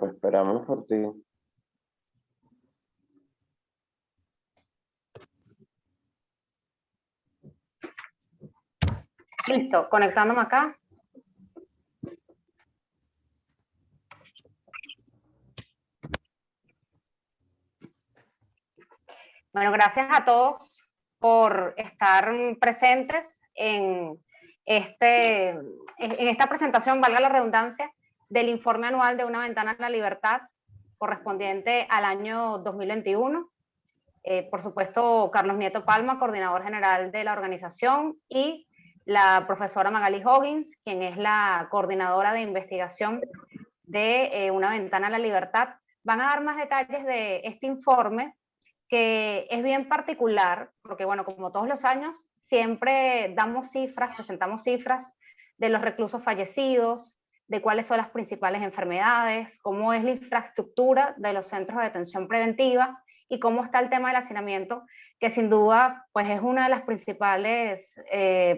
pues esperamos por ti. Listo, conectándome acá. Bueno, gracias a todos por estar presentes en esta presentación, valga la redundancia, del informe anual de Una Ventana a la Libertad correspondiente al año 2021. Por supuesto, Carlos Nieto Palma, coordinador general de la organización, y la profesora Magali Hoggins, quien es la coordinadora de investigación de Una Ventana a la Libertad, van a dar más detalles de este informe, que es bien particular, porque bueno, como todos los años, siempre damos cifras, presentamos cifras de los reclusos fallecidos, de cuáles son las principales enfermedades, cómo es la infraestructura de los centros de detención preventiva y cómo está el tema del hacinamiento, que sin duda pues es una de las principales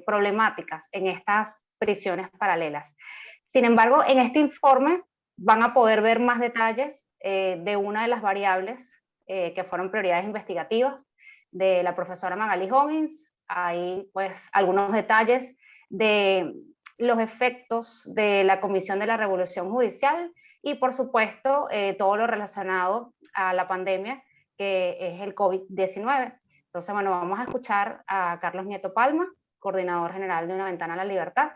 problemáticas en estas prisiones paralelas. Sin embargo, en este informe van a poder ver más detalles de una de las variables que fueron prioridades investigativas de la profesora Magali Hoggins. Hay pues algunos detalles de los efectos de la Comisión de la Revolución Judicial y por supuesto todo lo relacionado a la pandemia, que es el COVID-19. Entonces, bueno, vamos a escuchar a Carlos Nieto Palma, coordinador general de Una Ventana a la Libertad,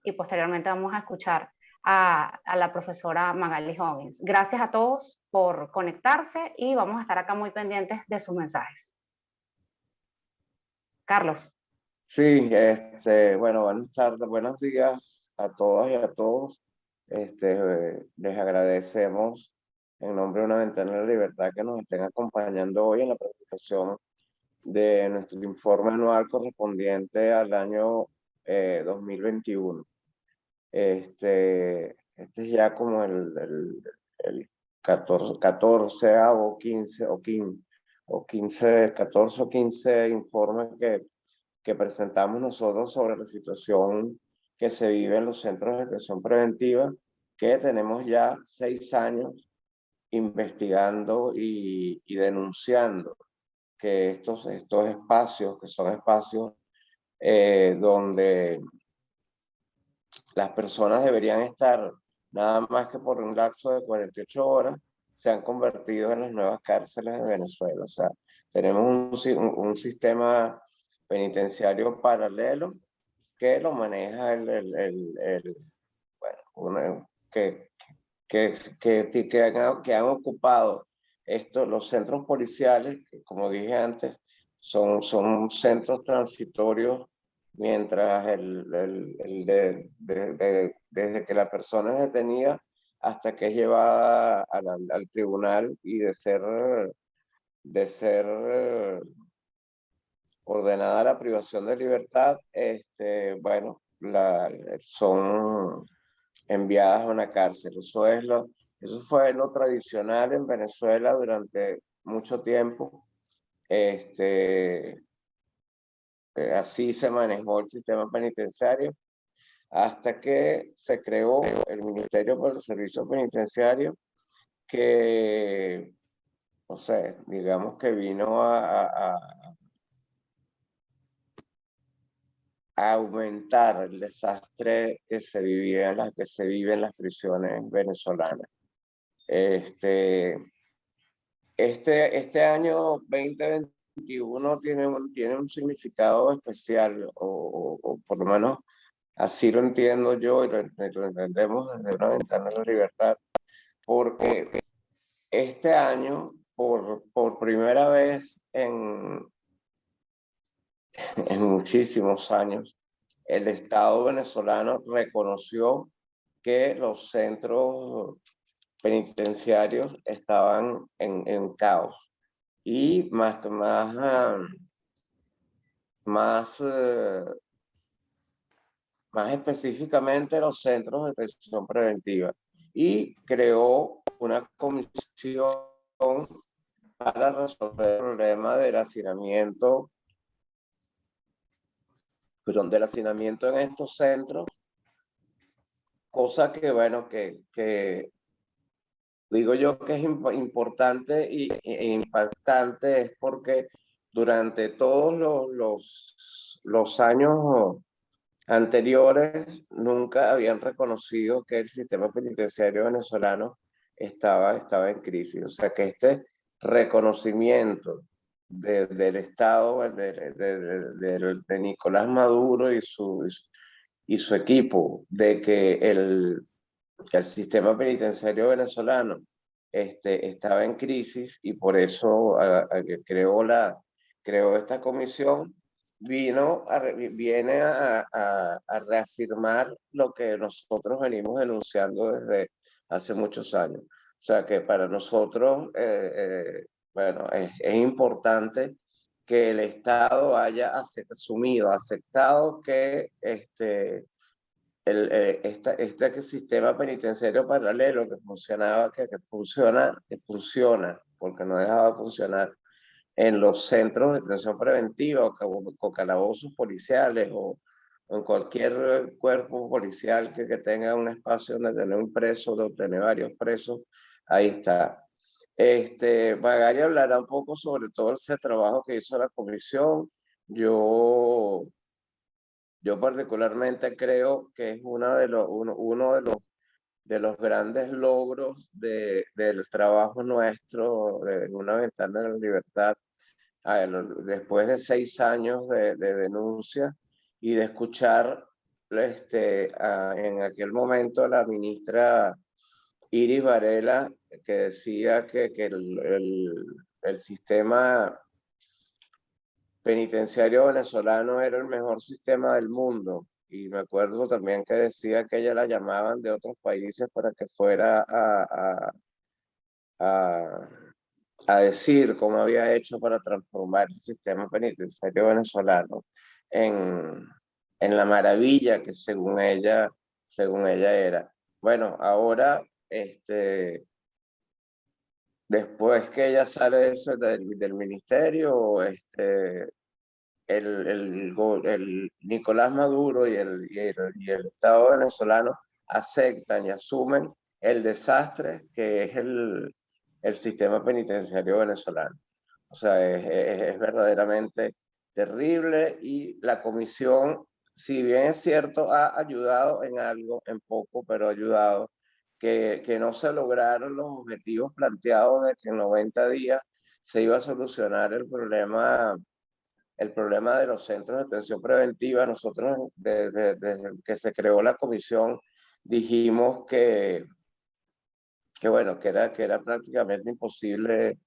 y posteriormente vamos a escuchar a la profesora Magali Hoggins. Gracias a todos por conectarse y vamos a estar acá muy pendientes de sus mensajes. Carlos. Sí, bueno, buenas tardes, buenos días a todas y a todos. Les agradecemos en nombre de Una Ventana a la Libertad que nos estén acompañando hoy en la presentación de nuestro informe anual correspondiente al año 2021. Este es ya como el 14 o 15 informes que presentamos nosotros sobre la situación que se vive en los centros de detención preventiva, que tenemos ya 6 años investigando y denunciando que estos espacios, que son espacios donde las personas deberían estar nada más que por un lapso de 48 horas, se han convertido en las nuevas cárceles de Venezuela. O sea, tenemos un sistema penitenciario paralelo que lo maneja que han ocupado los centros policiales, que como dije antes, son centros transitorios mientras desde que la persona es detenida hasta que es llevada al tribunal y de ser ordenada la privación de libertad, bueno, son enviadas a una cárcel. Eso fue lo tradicional en Venezuela durante mucho tiempo. Así se manejó el sistema penitenciario hasta que se creó el Ministerio para el Servicio Penitenciario, que, no sé, digamos que vino a aumentar el desastre que se vive en las prisiones venezolanas. Este año 2021 tiene un significado especial, o por lo menos así lo entiendo yo y lo entendemos desde Una Ventana a la Libertad, porque este año, por primera vez en muchísimos años, el Estado venezolano reconoció que los centros penitenciarios estaban en caos. Y más específicamente los centros de detención preventiva. Y creó una comisión para resolver el problema del hacinamiento en estos centros, cosa que, bueno, que digo yo que es importante e impactante es porque durante todos los años anteriores nunca habían reconocido que el sistema penitenciario venezolano estaba en crisis. O sea que este reconocimiento del Estado, de Nicolás Maduro y su equipo, de que el sistema penitenciario venezolano estaba en crisis y por eso creó esta comisión, viene a reafirmar lo que nosotros venimos denunciando desde hace muchos años. O sea que para nosotros, bueno, es importante que el Estado haya asumido, aceptado que este sistema penitenciario paralelo que funcionaba, que funciona, porque no dejaba de funcionar en los centros de detención preventiva o calabozos policiales o en cualquier cuerpo policial que tenga un espacio donde tener un preso, donde tener varios presos, ahí está. Magalle hablará un poco sobre todo ese trabajo que hizo la comisión. Yo particularmente creo que es uno de los grandes logros del trabajo nuestro de Una Ventana de la Libertad, después de 6 años de denuncia y de escuchar en aquel momento la ministra Iris Varela, que decía que el sistema penitenciario venezolano era el mejor sistema del mundo. Y me acuerdo también que decía que ella la llamaban de otros países para que fuera a, a decir cómo había hecho para transformar el sistema penitenciario venezolano en, en la maravilla que según ella era. Bueno, ahora, después que ella sale del ministerio, el Nicolás Maduro y el Estado venezolano aceptan y asumen el desastre que es el sistema penitenciario venezolano. O sea, es verdaderamente terrible y la comisión, si bien es cierto, ha ayudado en algo, en poco, pero ha ayudado que no se lograron los objetivos planteados de que en 90 días se iba a solucionar el problema de los centros de atención preventiva. Nosotros, desde que se creó la comisión, dijimos bueno, que era prácticamente imposible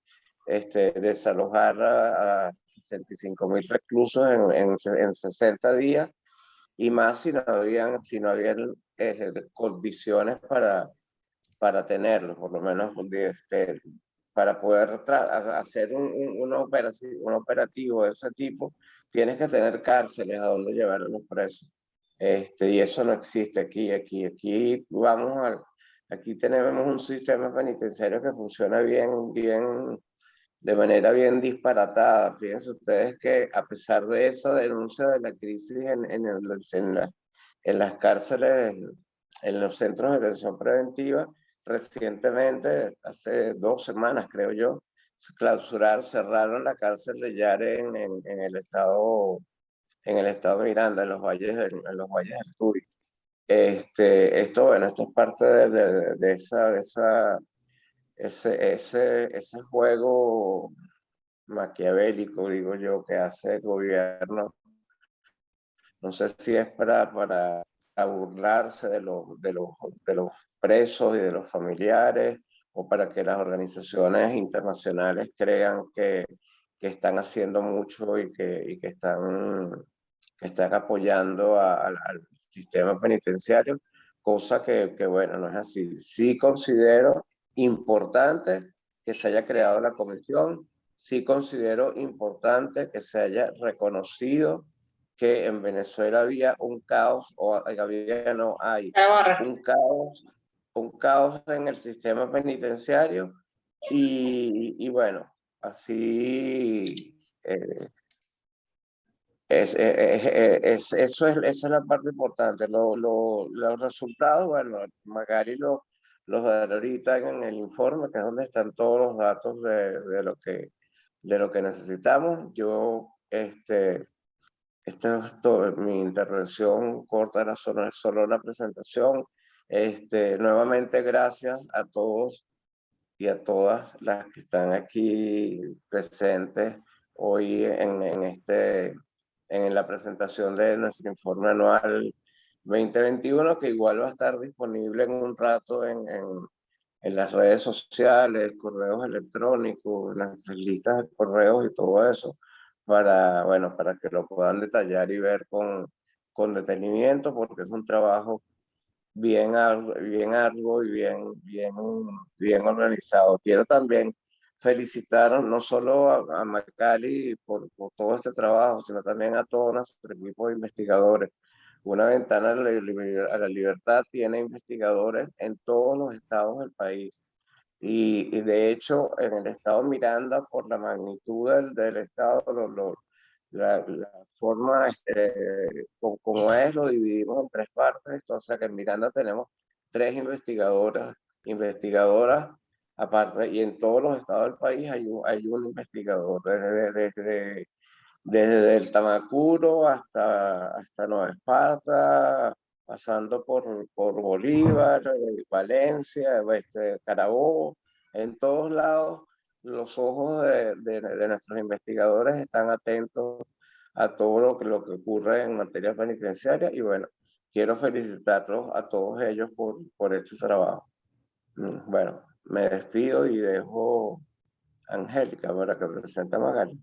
desalojar a 65.000 reclusos en 60 días, y más si no habían condiciones para tenerlo, por lo menos para poder hacer un operativo de ese tipo, tienes que tener cárceles a donde llevar a los presos. Y eso no existe aquí. Aquí tenemos un sistema penitenciario que funciona de manera bien disparatada. Fíjense ustedes que a pesar de esa denuncia de la crisis en las cárceles, en los centros de detención preventiva, recientemente, hace 2 semanas creo yo, cerraron la cárcel de Yare en el estado Miranda, en los valles del Tuy. Bueno, esto es parte de ese juego maquiavélico, digo yo, que hace el gobierno. No sé si es para burlarse de los presos y de los familiares, o para que las organizaciones internacionales crean que están haciendo mucho y que están apoyando al sistema penitenciario, cosa que, bueno, no es así. Sí considero importante que se haya creado la comisión, sí considero importante que se haya reconocido que en Venezuela había un caos, no hay un caos en el sistema penitenciario, y bueno, así esa es la parte importante. Los resultados, bueno, Magari los daré ahorita en el informe, que es donde están todos los datos de lo que necesitamos. Yo, esta es mi intervención corta, era solo una presentación. Nuevamente, gracias a todos y a todas las que están aquí presentes hoy en la presentación de nuestro informe anual 2021, que igual va a estar disponible en un rato en las redes sociales, correos electrónicos, nuestras listas de correos y todo eso, bueno, para que lo puedan detallar y ver con detenimiento, porque es un trabajo bien arduo y bien organizado. Quiero también felicitar no solo a Macaly por todo este trabajo, sino también a todo nuestro equipo de investigadores. Una ventana a la libertad tiene investigadores en todos los estados del país. Y de hecho, en el estado Miranda, por la magnitud del estado, la forma como es, lo dividimos en tres partes. O sea que en Miranda tenemos tres investigadoras aparte, y en todos los estados del país hay un investigador, desde el Tamacuro hasta Nueva Esparta, pasando por Bolívar, Valencia, Carabobo. En todos lados los ojos de nuestros investigadores están atentos a todo lo que ocurre en materia penitenciaria, y bueno, quiero felicitarlos a todos ellos por este trabajo. Bueno, me despido y dejo a Angélica para que presente a Magali.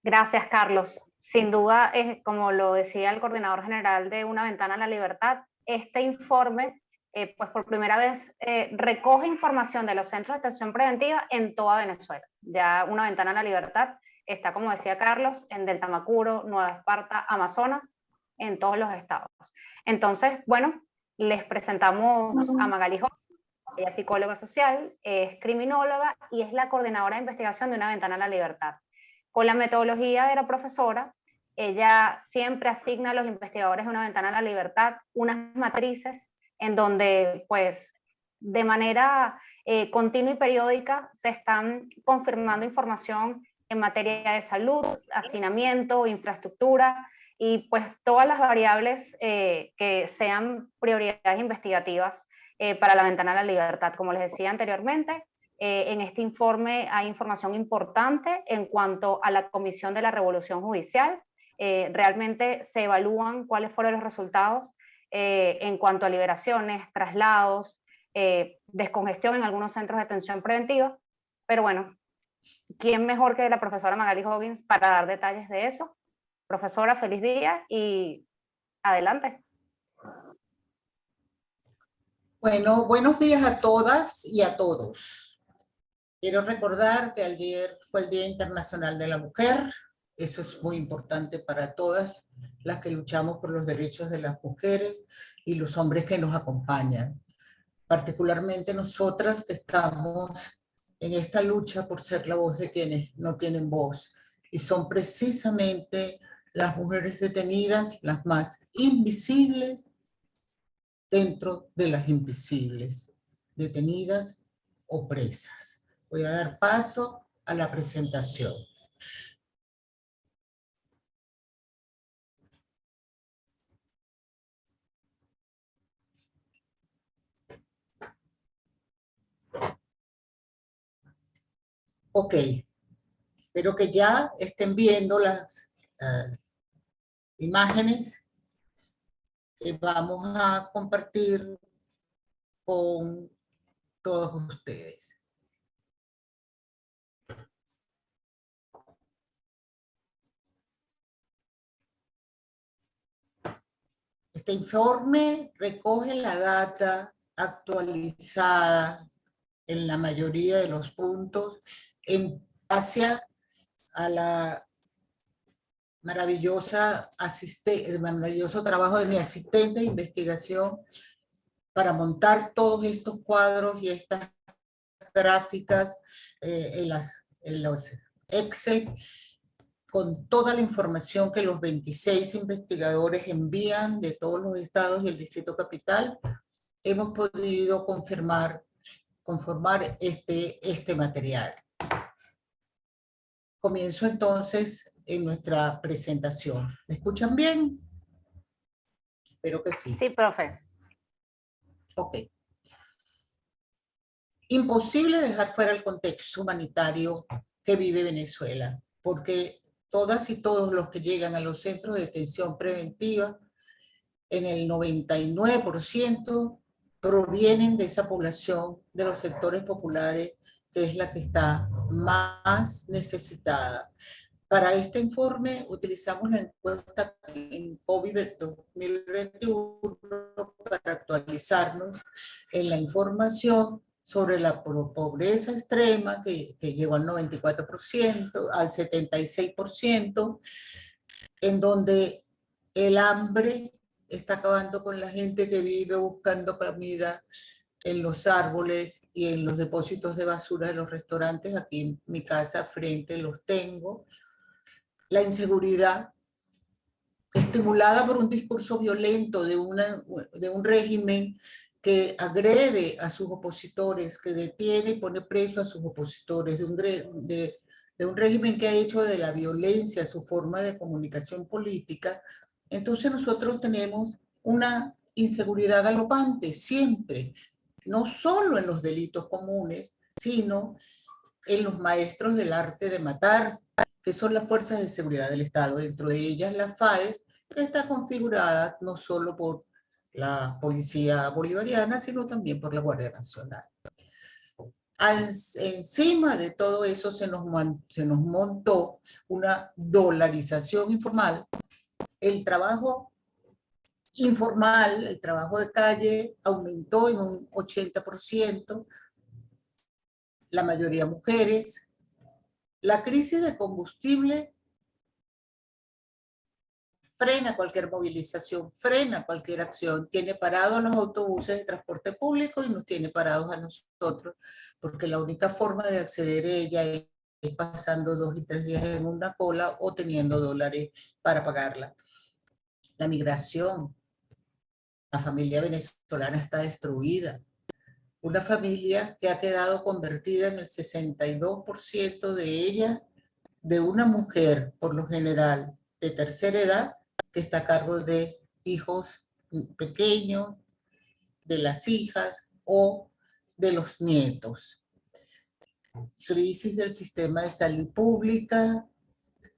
Gracias, Carlos. Sin duda, como lo decía el coordinador general de Una Ventana a la Libertad, este informe, pues por primera vez, recoge información de los centros de atención preventiva en toda Venezuela. Ya Una Ventana a la Libertad está, como decía Carlos, en Del Tamacuro, Nueva Esparta, Amazonas, en todos los estados. Entonces, bueno, les presentamos a Magali Hoggins. Ella es psicóloga social, es criminóloga y es la coordinadora de investigación de Una Ventana a la Libertad. Con la metodología de la profesora, ella siempre asigna a los investigadores de Una Ventana a la Libertad unas matrices en donde, pues, de manera continua y periódica se están confirmando información en materia de salud, hacinamiento, infraestructura y pues todas las variables que sean prioridades investigativas para la Ventana a la Libertad. Como les decía anteriormente, en este informe hay información importante en cuanto a la Comisión de la Revolución Judicial. Realmente se evalúan cuáles fueron los resultados en cuanto a liberaciones, traslados, descongestión en algunos centros de atención preventiva. Pero bueno, ¿quién mejor que la profesora Magali Hoggins para dar detalles de eso? Profesora, feliz día y adelante. Bueno, buenos días a todas y a todos. Quiero recordar que ayer fue el Día Internacional de la Mujer. Eso es muy importante para todas las que luchamos por los derechos de las mujeres y los hombres que nos acompañan. Particularmente nosotras que estamos en esta lucha por ser la voz de quienes no tienen voz. Y son precisamente las mujeres detenidas las más invisibles dentro de las invisibles, detenidas o presas. Voy a dar paso a la presentación. Ok, espero que ya estén viendo las imágenes que vamos a compartir con todos ustedes. Este informe recoge la data actualizada en la mayoría de los puntos hacia a la maravilloso trabajo de mi asistente de investigación para montar todos estos cuadros y estas gráficas en los Excel, con toda la información que los 26 investigadores envían de todos los estados y el Distrito Capital hemos podido conformar este material. Comienzo entonces en nuestra presentación. ¿Me escuchan bien? Espero que sí. Sí, profe. Ok. Imposible dejar fuera el contexto humanitario que vive Venezuela, porque todas y todos los que llegan a los centros de detención preventiva, en el 99% provienen de esa población de los sectores populares, que es la que está más necesitada. Para este informe utilizamos la encuesta en COVID 2021 para actualizarnos en la información sobre la pobreza extrema que llegó al 94%, al 76%, en donde el hambre está acabando con la gente que vive buscando comida en los árboles y en los depósitos de basura de los restaurantes. Aquí en mi casa frente los tengo. La inseguridad, estimulada por un discurso violento de un régimen que agrede a sus opositores, que detiene y pone preso a sus opositores, de un régimen que ha hecho de la violencia su forma de comunicación política. Entonces nosotros tenemos una inseguridad galopante siempre, no solo en los delitos comunes, sino en los maestros del arte de matar, que son las fuerzas de seguridad del Estado, dentro de ellas la FAES, que está configurada no solo por la Policía Bolivariana, sino también por la Guardia Nacional. Encima de todo eso se nos montó una dolarización informal. El trabajo informal, el trabajo de calle, aumentó en un 80%, la mayoría mujeres. La crisis de combustible frena cualquier movilización, frena cualquier acción, tiene parados los autobuses de transporte público y nos tiene parados a nosotros, porque la única forma de acceder a ella es pasando 2 y 3 días en una cola o teniendo dólares para pagarla. La migración, la familia venezolana está destruida. Una familia que ha quedado convertida en el 62% de ellas, de una mujer, por lo general, de tercera edad, que está a cargo de hijos pequeños, de las hijas o de los nietos. Crisis del sistema de salud pública,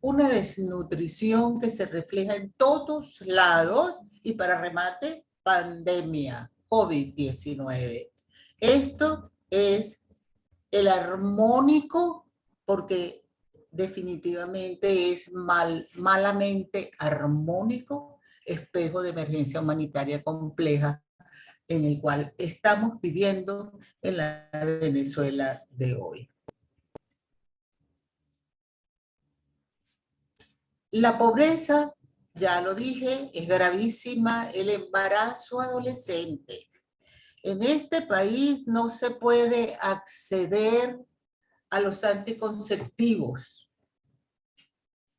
una desnutrición que se refleja en todos lados y para remate, pandemia, COVID-19. Esto es el armónico, porque definitivamente es malamente armónico, espejo de emergencia humanitaria compleja en el cual estamos viviendo en la Venezuela de hoy. La pobreza, ya lo dije, es gravísima. El embarazo adolescente. En este país no se puede acceder a los anticonceptivos.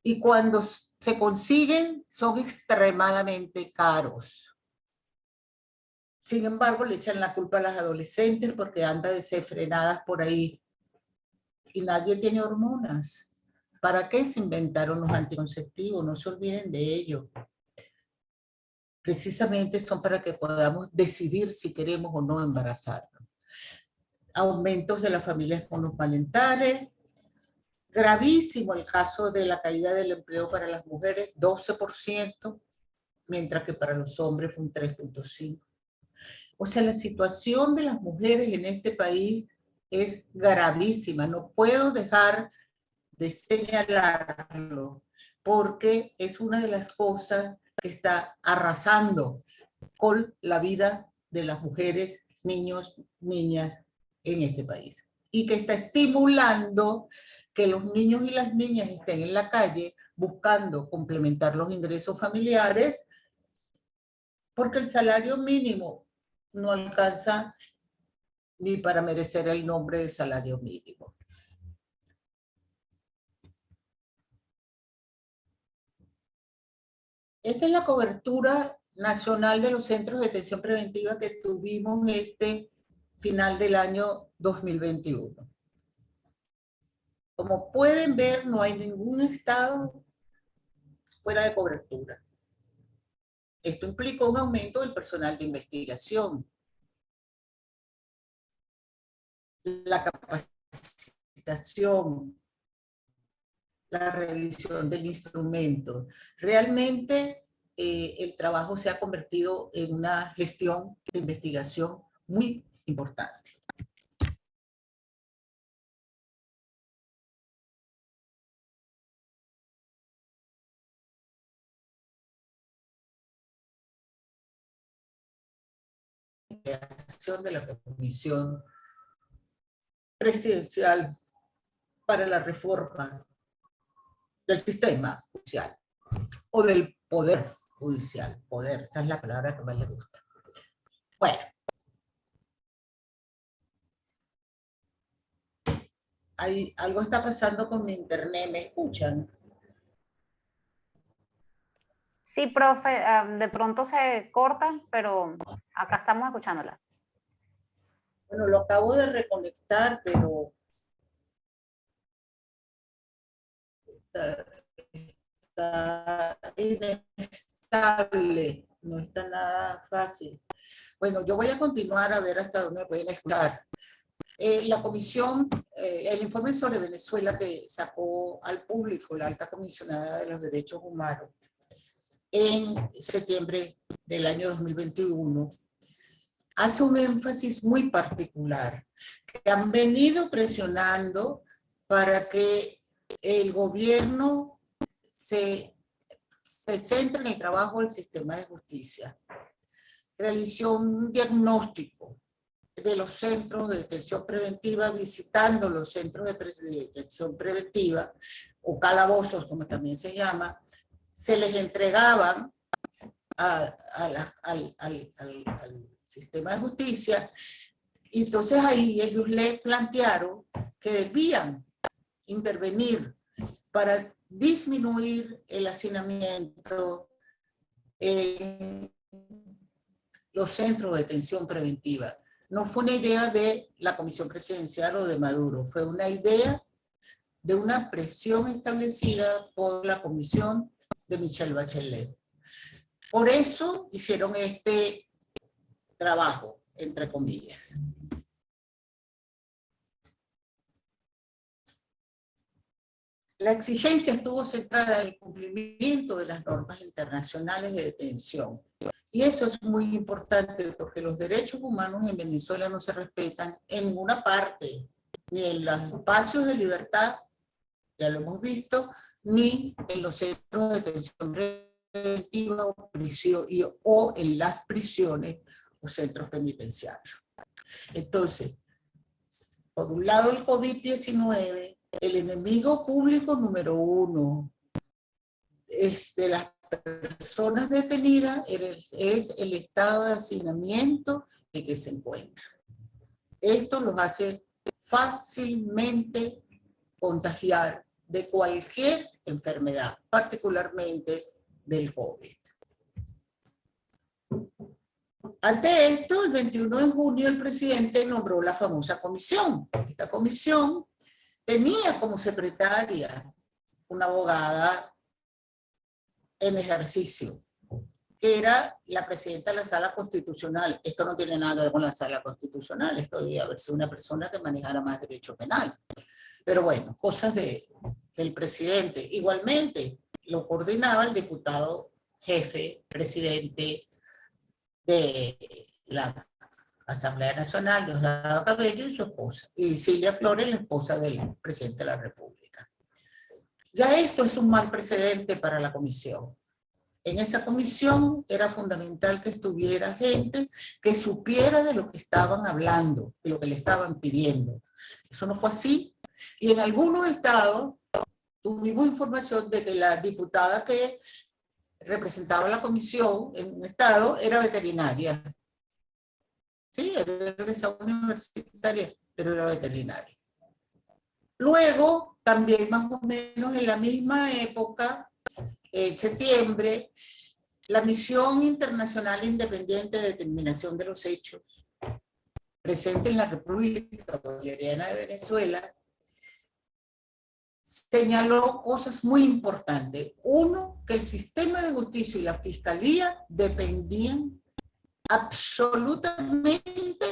Y cuando se consiguen, son extremadamente caros. Sin embargo, le echan la culpa a las adolescentes porque andan desenfrenadas por ahí. Y nadie tiene hormonas. ¿Para qué se inventaron los anticonceptivos? No se olviden de ello. Precisamente son para que podamos decidir si queremos o no embarazarnos. Aumentos de las familias monoparentales. Gravísimo el caso de la caída del empleo para las mujeres, 12%, mientras que para los hombres fue un 3.5%. O sea, la situación de las mujeres en este país es gravísima. No puedo dejar de señalarlo, porque es una de las cosas que está arrasando con la vida de las mujeres, niños, niñas en este país. Y que está estimulando que los niños y las niñas estén en la calle buscando complementar los ingresos familiares, porque el salario mínimo no alcanza ni para merecer el nombre de salario mínimo. Esta es la cobertura nacional de los centros de detención preventiva que tuvimos este final del año 2021. Como pueden ver, no hay ningún estado fuera de cobertura. Esto implicó un aumento del personal de investigación, la capacitación, la revisión del instrumento. Realmente el trabajo se ha convertido en una gestión de investigación muy importante. Creación de la Comisión Presidencial para la Reforma del Sistema Judicial o del Poder Judicial. Poder, esa es la palabra que más le gusta. Bueno. Algo está pasando con mi internet, ¿me escuchan? Sí, profe, de pronto se corta, pero acá estamos escuchándola. Bueno, lo acabo de reconectar, pero está inestable, no está nada fácil. Bueno, yo voy a continuar a ver hasta dónde me pueden escuchar. La comisión, el informe sobre Venezuela que sacó al público la alta comisionada de los derechos humanos en septiembre del año 2021, hace un énfasis muy particular, que han venido presionando para que el gobierno se centre en el trabajo del sistema de justicia. Realizó un diagnóstico de los centros de detención preventiva, visitando los centros de detención preventiva, o calabozos, como también se llama. Se les entregaban al sistema de justicia, y entonces ahí ellos le plantearon que debían intervenir para disminuir el hacinamiento en los centros de detención preventiva. No fue una idea de la Comisión Presidencial o de Maduro, fue una idea de una presión establecida por la Comisión de Michelle Bachelet. Por eso hicieron este trabajo, entre comillas. La exigencia estuvo centrada en el cumplimiento de las normas internacionales de detención. Y eso es muy importante porque los derechos humanos en Venezuela no se respetan en ninguna parte, ni en los espacios de libertad, ya lo hemos visto, ni en los centros de detención preventiva o en las prisiones o centros penitenciarios. Entonces, por un lado el COVID-19, el enemigo público número uno de las personas detenidas es el estado de hacinamiento en que se encuentra. Esto los hace fácilmente contagiar de cualquier enfermedad, particularmente del COVID. Ante esto, el 21 de junio el presidente nombró la famosa comisión. Esta comisión tenía como secretaria una abogada en ejercicio, que era la presidenta de la Sala Constitucional. Esto no tiene nada que ver con la Sala Constitucional, esto debía haber sido una persona que manejara más derecho penal. Pero bueno, cosas del presidente. Igualmente, lo coordinaba el diputado jefe, presidente de la Asamblea Nacional, Diosdado Cabello, y su esposa. Y Silvia Flores, la esposa del presidente de la República. Ya esto es un mal precedente para la comisión. En esa comisión era fundamental que estuviera gente que supiera de lo que estaban hablando, de lo que le estaban pidiendo. Eso no fue así. Y en algunos estados tuvimos información de que la diputada que representaba la comisión en un estado era veterinaria. Sí, era egresada universitaria, pero era veterinaria. Luego, también más o menos en la misma época, en septiembre, La Misión Internacional Independiente de Determinación de los Hechos, presente en la República Bolivariana de Venezuela, señaló cosas muy importantes. Uno, que el sistema de justicia y la fiscalía dependían absolutamente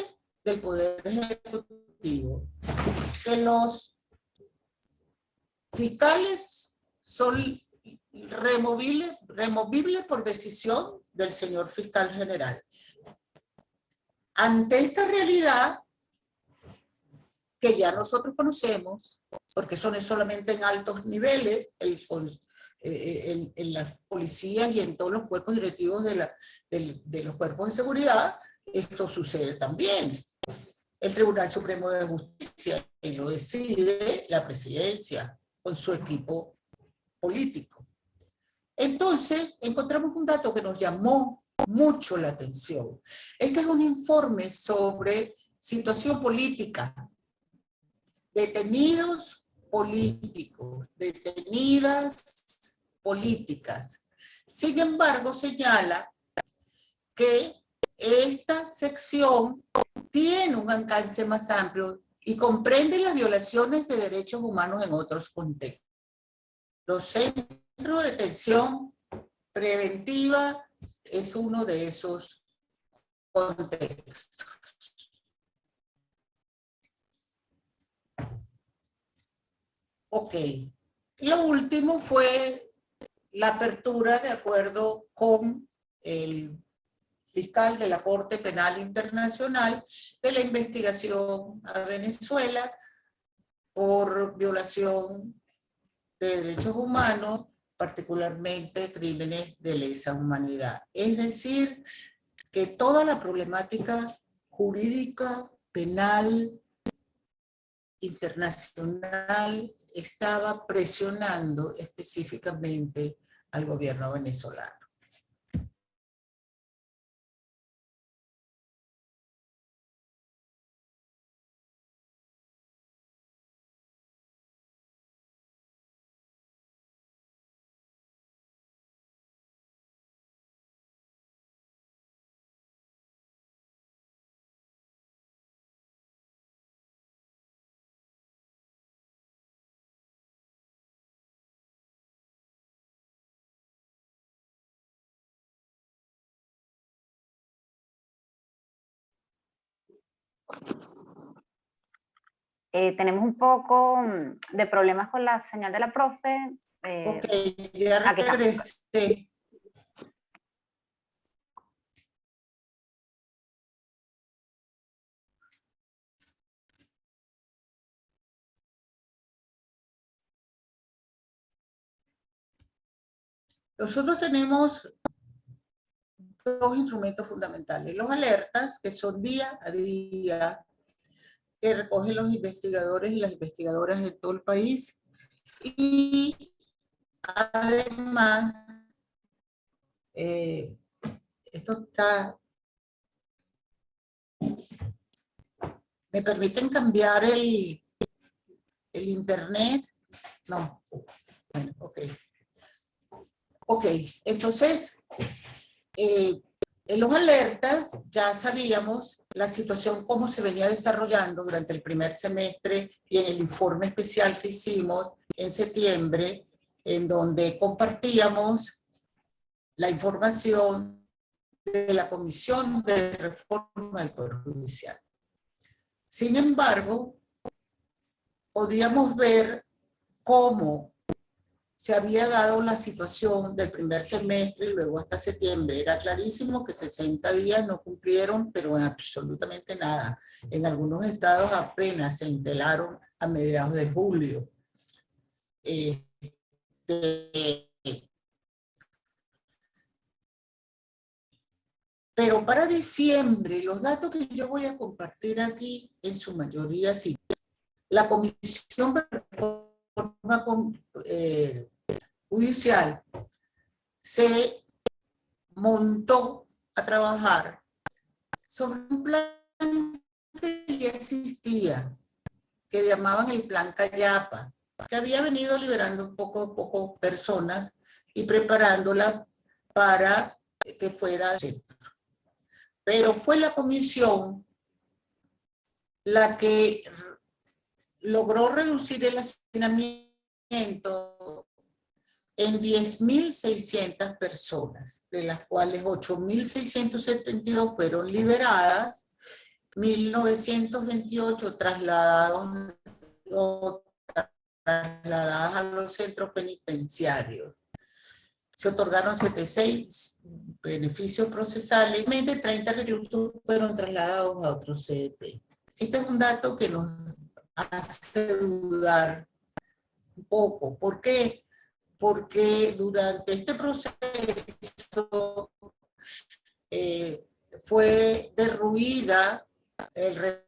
del Poder Ejecutivo. Que los fiscales son removibles por decisión del señor fiscal general. Ante esta realidad, que ya nosotros conocemos, porque eso no es solamente en altos niveles, en las policías y en todos los cuerpos directivos de los cuerpos de seguridad, esto sucede también. El Tribunal Supremo de Justicia, y lo decide la presidencia con su equipo político. Entonces, encontramos un dato que nos llamó mucho la atención. Este es un informe sobre situación política, detenidos políticos, detenidas políticas. Sin embargo, señala que esta sección tiene un alcance más amplio y comprende las violaciones de derechos humanos en otros contextos. Los centros de detención preventiva es uno de esos contextos. Ok. Lo último fue la apertura, de acuerdo con el fiscal de la Corte Penal Internacional, de la investigación a Venezuela por violación de derechos humanos, particularmente crímenes de lesa humanidad. Es decir, que toda la problemática jurídica, penal, internacional, estaba presionando específicamente al gobierno venezolano. Tenemos un poco de problemas con la señal de la profe. Ok, ya aquí está. regresé. Nosotros tenemos dos instrumentos fundamentales. Los alertas, que son día a día, que recogen los investigadores y las investigadoras de todo el país. Y además, esto está... ¿Me permiten cambiar el internet? No. Bueno, ok. Ok, entonces, en los alertas ya sabíamos la situación cómo se venía desarrollando durante el primer semestre y en el informe especial que hicimos en septiembre, en donde compartíamos la información de la Comisión de Reforma del Poder Judicial. Sin embargo, podíamos ver cómo se había dado la situación del primer semestre y luego hasta septiembre. Era clarísimo que 60 días no cumplieron, pero absolutamente nada. En algunos estados apenas se instalaron a mediados de julio. Pero para diciembre, los datos que yo voy a compartir aquí, en su mayoría, sí. La Comisión de Reforma Judicial se montó a trabajar sobre un plan que ya existía, que llamaban el Plan Cayapa, que había venido liberando poco a poco personas y preparándola para que fuera centro. Pero fue la comisión la que logró reducir el hacinamiento en 10.600 personas, de las cuales 8.672 fueron liberadas, 1.928 trasladadas a los centros penitenciarios. Se otorgaron 76 beneficios procesales, 30 reclusos fueron trasladados a otros CDP. Este es un dato que nos hace dudar un poco. ¿Por qué? Porque durante este proceso fue derruida el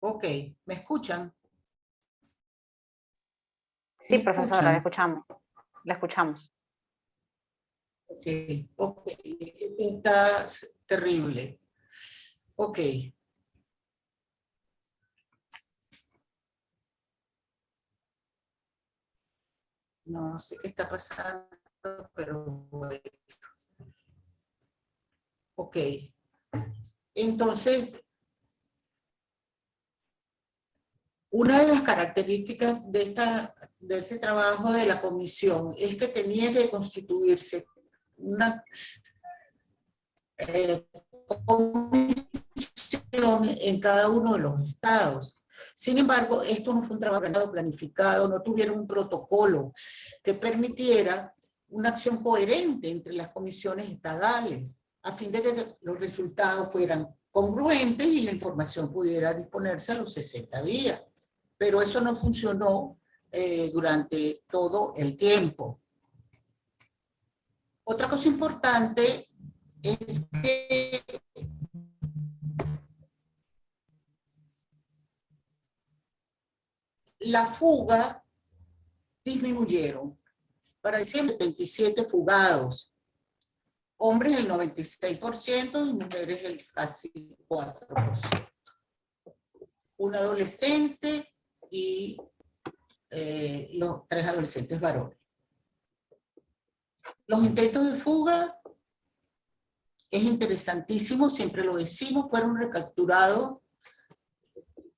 Ok, ¿me escuchan? Sí, ¿Me profesora, la escuchan? escuchamos. La escuchamos. Ok, ok, está terrible. Ok. No sé qué está pasando, pero bueno. Ok. Entonces, una de las características de este trabajo de la comisión es que tenía que constituirse una comisión en cada uno de los estados. Sin embargo, esto no fue un trabajo planificado, no tuvieron un protocolo que permitiera una acción coherente entre las comisiones estadales, a fin de que los resultados fueran congruentes y la información pudiera disponerse a los 60 días. Pero eso no funcionó durante todo el tiempo. Otra cosa importante es que la fuga disminuyeron. Para diciembre, 27 fugados. Hombres el 96% y mujeres el casi 4%. Un adolescente y los 3 adolescentes varones. Los intentos de fuga, es interesantísimo, siempre lo decimos, fueron recapturados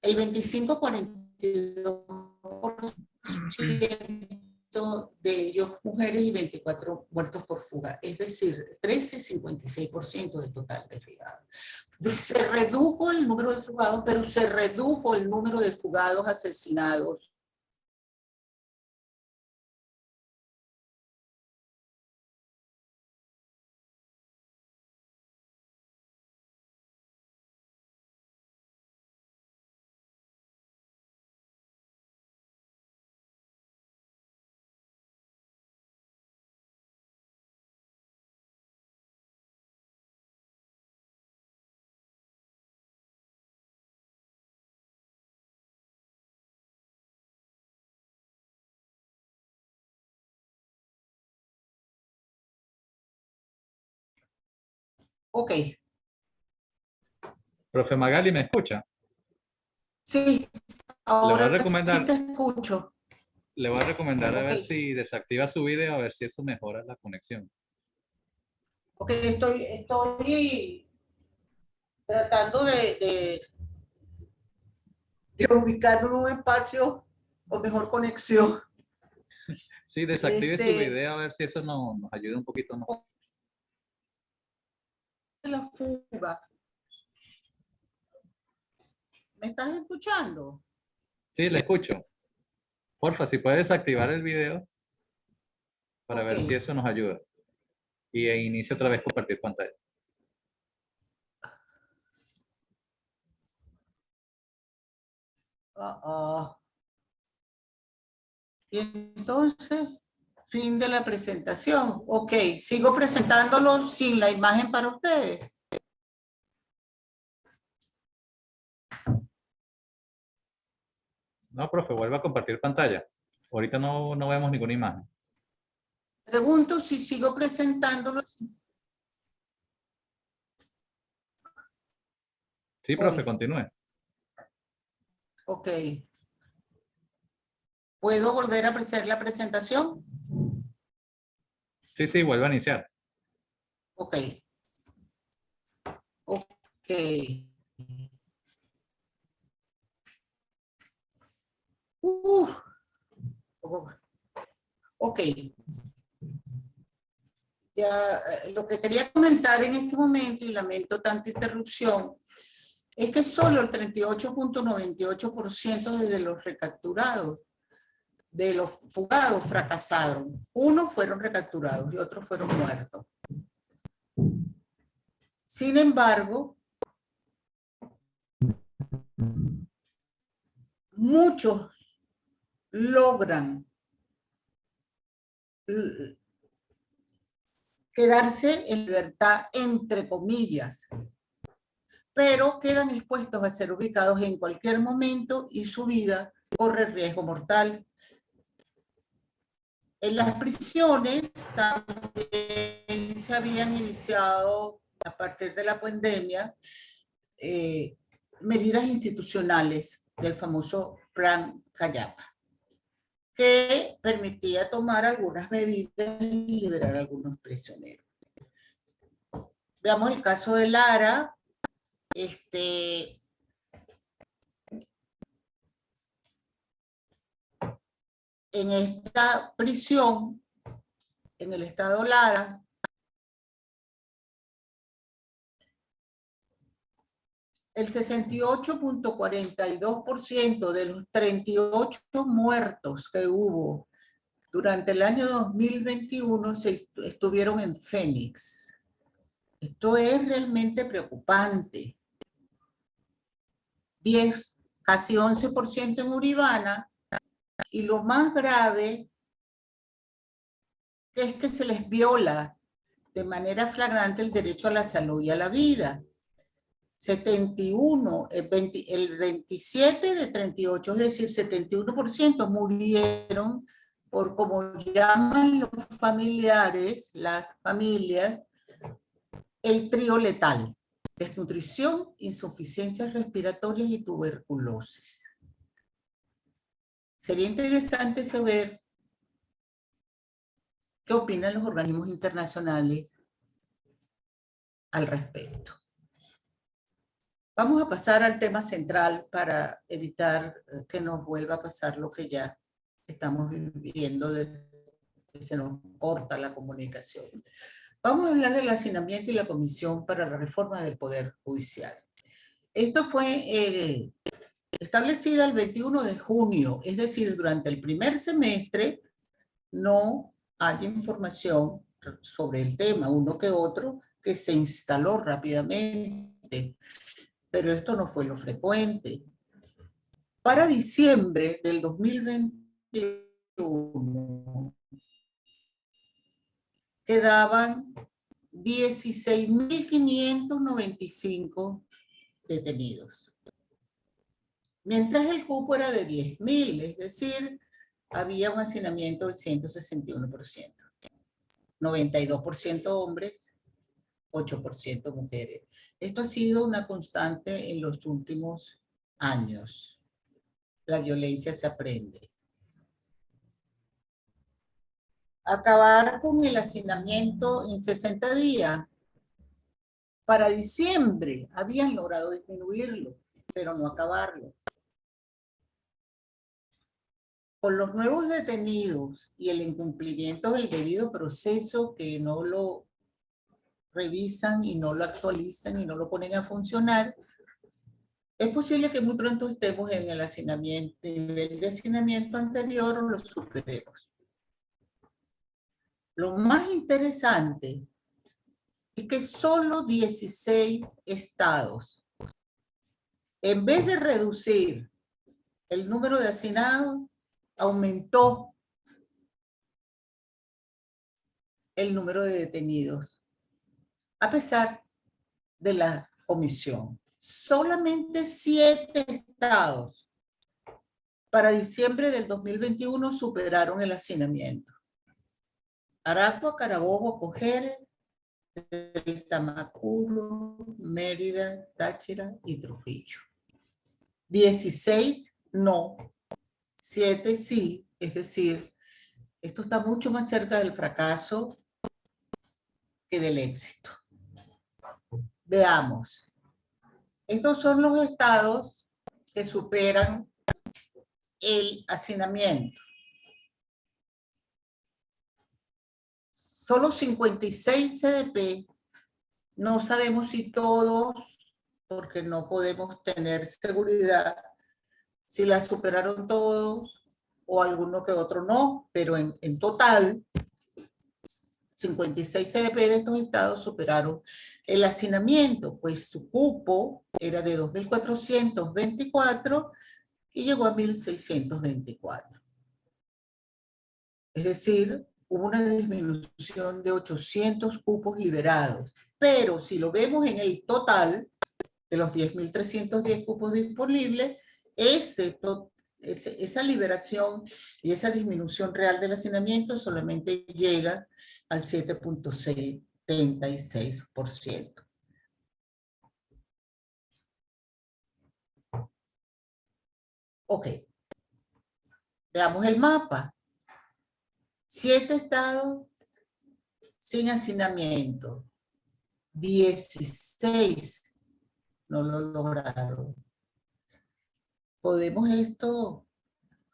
el 25,42% de ellos mujeres y 24 muertos por fuga, es decir, 13,56% del total de fugados. Se redujo el número de fugados, pero se redujo el número de fugados asesinados. Ok. Profe Magali, ¿me escucha? Sí. Ahora sí recomendar, te escucho. le voy a recomendar a ver Ok. si desactiva su video, a ver si eso mejora la conexión. Ok, estoy tratando de ubicar un espacio con mejor conexión. Sí, desactive su Este, video, a ver si eso nos ayuda un poquito más. la fuga. ¿Me estás escuchando? Sí, le escucho. Porfa, si puede desactivar el video para ver Ok. si eso nos ayuda. Y inicia otra vez compartir pantalla. Y entonces, fin de la presentación. Ok, sigo presentándolo sin la imagen para ustedes. No, profe, vuelva a compartir pantalla. Ahorita no vemos ninguna imagen. Pregunto si sigo presentándolo. Sí, profe, continúe. Ok. ¿Puedo volver a hacer la presentación? Sí, vuelva a iniciar. Ok. Ok. Ok. Ya, lo que quería comentar en este momento, y lamento tanta interrupción, es que solo el 38.98% de los recapturados, de los fugados, fracasaron. Unos fueron recapturados y otros fueron muertos. Sin embargo, muchos logran quedarse en libertad, entre comillas, pero quedan expuestos a ser ubicados en cualquier momento y su vida corre riesgo mortal. En las prisiones también se habían iniciado, a partir de la pandemia, medidas institucionales del famoso Plan Callapa, que permitía tomar algunas medidas y liberar a algunos prisioneros. Veamos el caso de Lara. En esta prisión, en el estado Lara, el 68.42% de los 38 muertos que hubo durante el año 2021 estuvieron en Fénix. Esto es realmente preocupante. Casi 11% en Uribana, y lo más grave es que se les viola de manera flagrante el derecho a la salud y a la vida. 71, el 27 de 38, es decir, 71% murieron por, como llaman los familiares, las familias, el trío letal: desnutrición, insuficiencias respiratorias y tuberculosis. Sería interesante saber qué opinan los organismos internacionales al respecto. Vamos a pasar al tema central para evitar que nos vuelva a pasar lo que ya estamos viviendo, de que se nos corta la comunicación. Vamos a hablar del hacinamiento y la Comisión para la Reforma del Poder Judicial. Esto fue establecida el 21 de junio, es decir, durante el primer semestre no hay información sobre el tema, uno que otro que se instaló rápidamente, pero esto no fue lo frecuente. Para diciembre del 2021 quedaban 16.595 detenidos, mientras el cupo era de 10.000, es decir, había un hacinamiento del 161%. 92% hombres, 8% mujeres. Esto ha sido una constante en los últimos años. la violencia se aprende. Acabar con el hacinamiento en 60 días. Para diciembre habían logrado disminuirlo, pero no acabarlo. Con los nuevos detenidos y el incumplimiento del debido proceso, que no lo revisan y no lo actualizan y no lo ponen a funcionar, es posible que muy pronto estemos en el hacinamiento, nivel de hacinamiento anterior o lo superemos. Lo más interesante es que solo 16 estados, en vez de reducir el número de hacinados, aumentó el número de detenidos, a pesar de la comisión. Solamente 7 estados para diciembre del 2021 superaron el hacinamiento. Aragua, Carabobo, Cojedes, Tamacuro, Mérida, Táchira y Trujillo. 16 no, 7 sí, es decir, esto está mucho más cerca del fracaso que del éxito. Veamos. Estos son los estados que superan el hacinamiento. Solo 56 CDP, no sabemos si todos, porque no podemos tener seguridad, si la superaron todos o alguno que otro no, pero en total, 56 CDP de estos estados superaron el hacinamiento, pues su cupo era de 2.424 y llegó a 1.624. Es decir, hubo una disminución de 800 cupos liberados. Pero si lo vemos en el total de los 10.310 cupos disponibles, esa liberación y esa disminución real del hacinamiento solamente llega al 7.76%. Ok. Veamos el mapa. 7 estados sin hacinamiento. 16 no lo lograron. ¿Podemos esto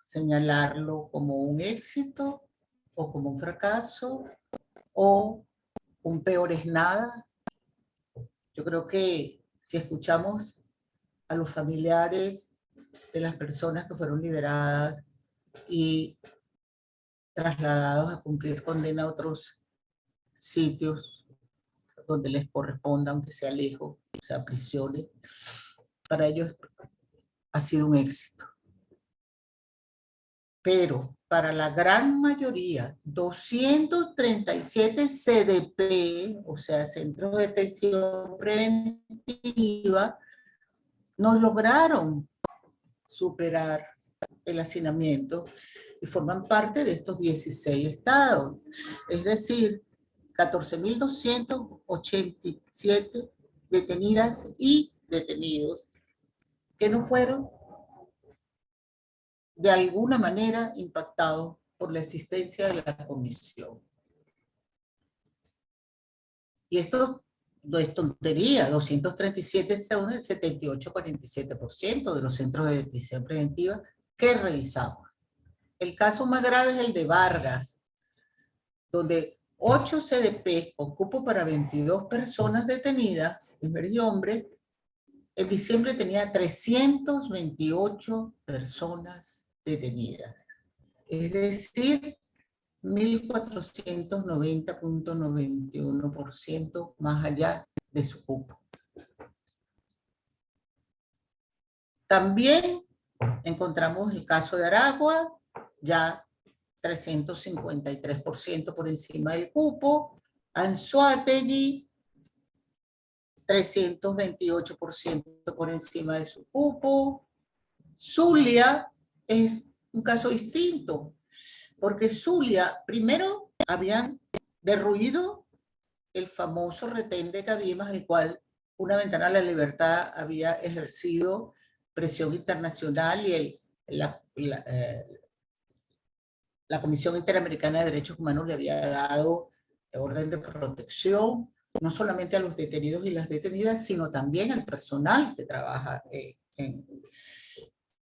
señalarlo como un éxito o como un fracaso o un peor es nada? Yo creo que si escuchamos a los familiares de las personas que fueron liberadas y trasladados a cumplir condena a otros sitios donde les corresponda, aunque sea lejos, o sea, prisiones, para ellos ha sido un éxito. Pero para la gran mayoría, 237 CDP, o sea, Centros de Detención Preventiva, no lograron superar el hacinamiento y forman parte de estos 16 estados. Es decir, 14.287 detenidas y detenidos que no fueron de alguna manera impactados por la existencia de la comisión. Y esto no es tontería, 237 son el 78,47% de los centros de detención preventiva que revisamos. El caso más grave es el de Vargas, donde 8 CDP con cupo para 22 personas detenidas, mujeres y hombres, en diciembre tenía 328 personas detenidas. Es decir, 1.490,91% más allá de su cupo. También encontramos el caso de Aragua, ya 353% por encima del cupo. Anzoátegui, 328% por encima de su cupo. Zulia es un caso distinto, porque Zulia, primero, habían derruido el famoso retén de Cabimas, el cual una ventana a la libertad había ejercido presión internacional y la Comisión Interamericana de Derechos Humanos le había dado orden de protección, no solamente a los detenidos y las detenidas, sino también al personal que trabaja en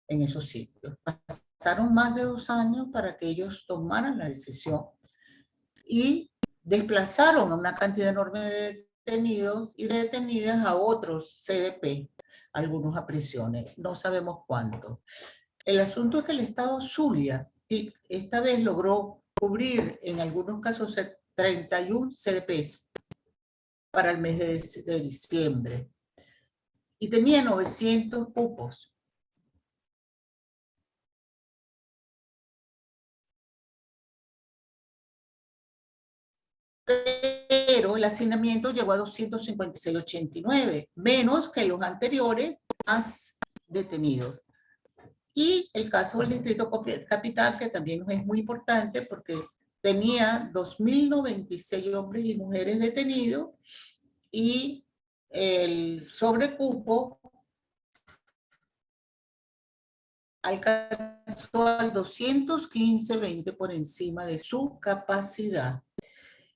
esos sitios. Pasaron más de 2 años para que ellos tomaran la decisión y desplazaron a una cantidad enorme de detenidos y de detenidas a otros CDP, algunos a prisiones, no sabemos cuántos. El asunto es que el Estado Zulia esta vez logró cubrir en algunos casos 31 CDPs para el mes de diciembre y tenía 900 cupos. Pero el hacinamiento llegó a 256,89, menos que los anteriores, más detenidos. Y el caso del Distrito Capital, que también es muy importante porque tenía 2.096 hombres y mujeres detenidos y el sobrecupo alcanzó al 215,20 por encima de su capacidad.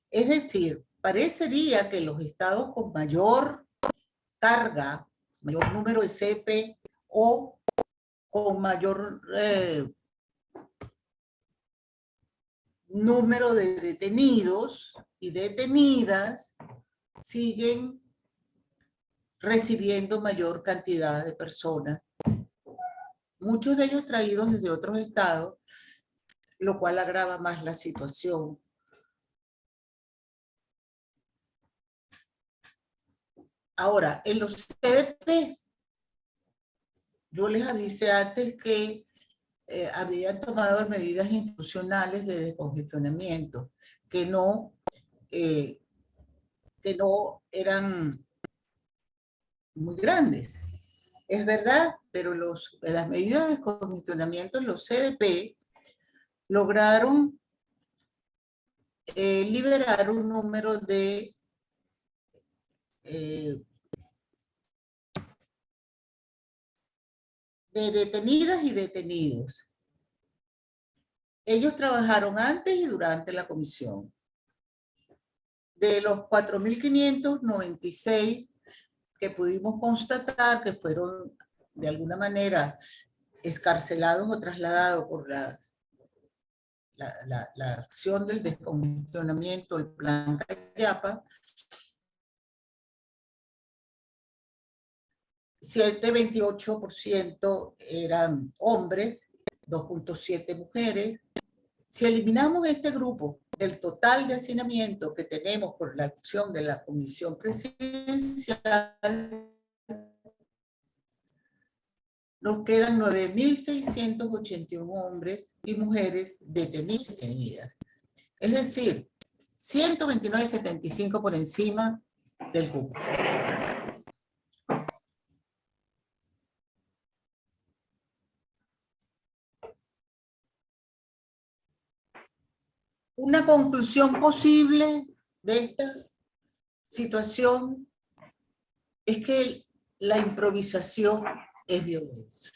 Es decir, parecería que los estados con mayor carga, mayor número de CP o con mayor número de detenidos y detenidas siguen recibiendo mayor cantidad de personas, muchos de ellos traídos desde otros estados, lo cual agrava más la situación. Ahora, en los CDP, yo les avisé antes que habían tomado medidas institucionales de descongestionamiento, que no eran muy grandes. Es verdad, pero las medidas de descongestionamiento en los CDP lograron liberar un número de detenidas y detenidos. Ellos trabajaron antes y durante la comisión. De los 4.596 que pudimos constatar que fueron de alguna manera escarcelados o trasladados por la acción del descongestionamiento, el plan Cayapa, 7,28% eran hombres, 2,7 mujeres. Si eliminamos este grupo del total de hacinamiento que tenemos por la acción de la Comisión Presidencial, nos quedan 9.681 hombres y mujeres detenidos y detenidas. Es decir, 129,75 por encima del cupo. Una conclusión posible de esta situación es que la improvisación es violencia.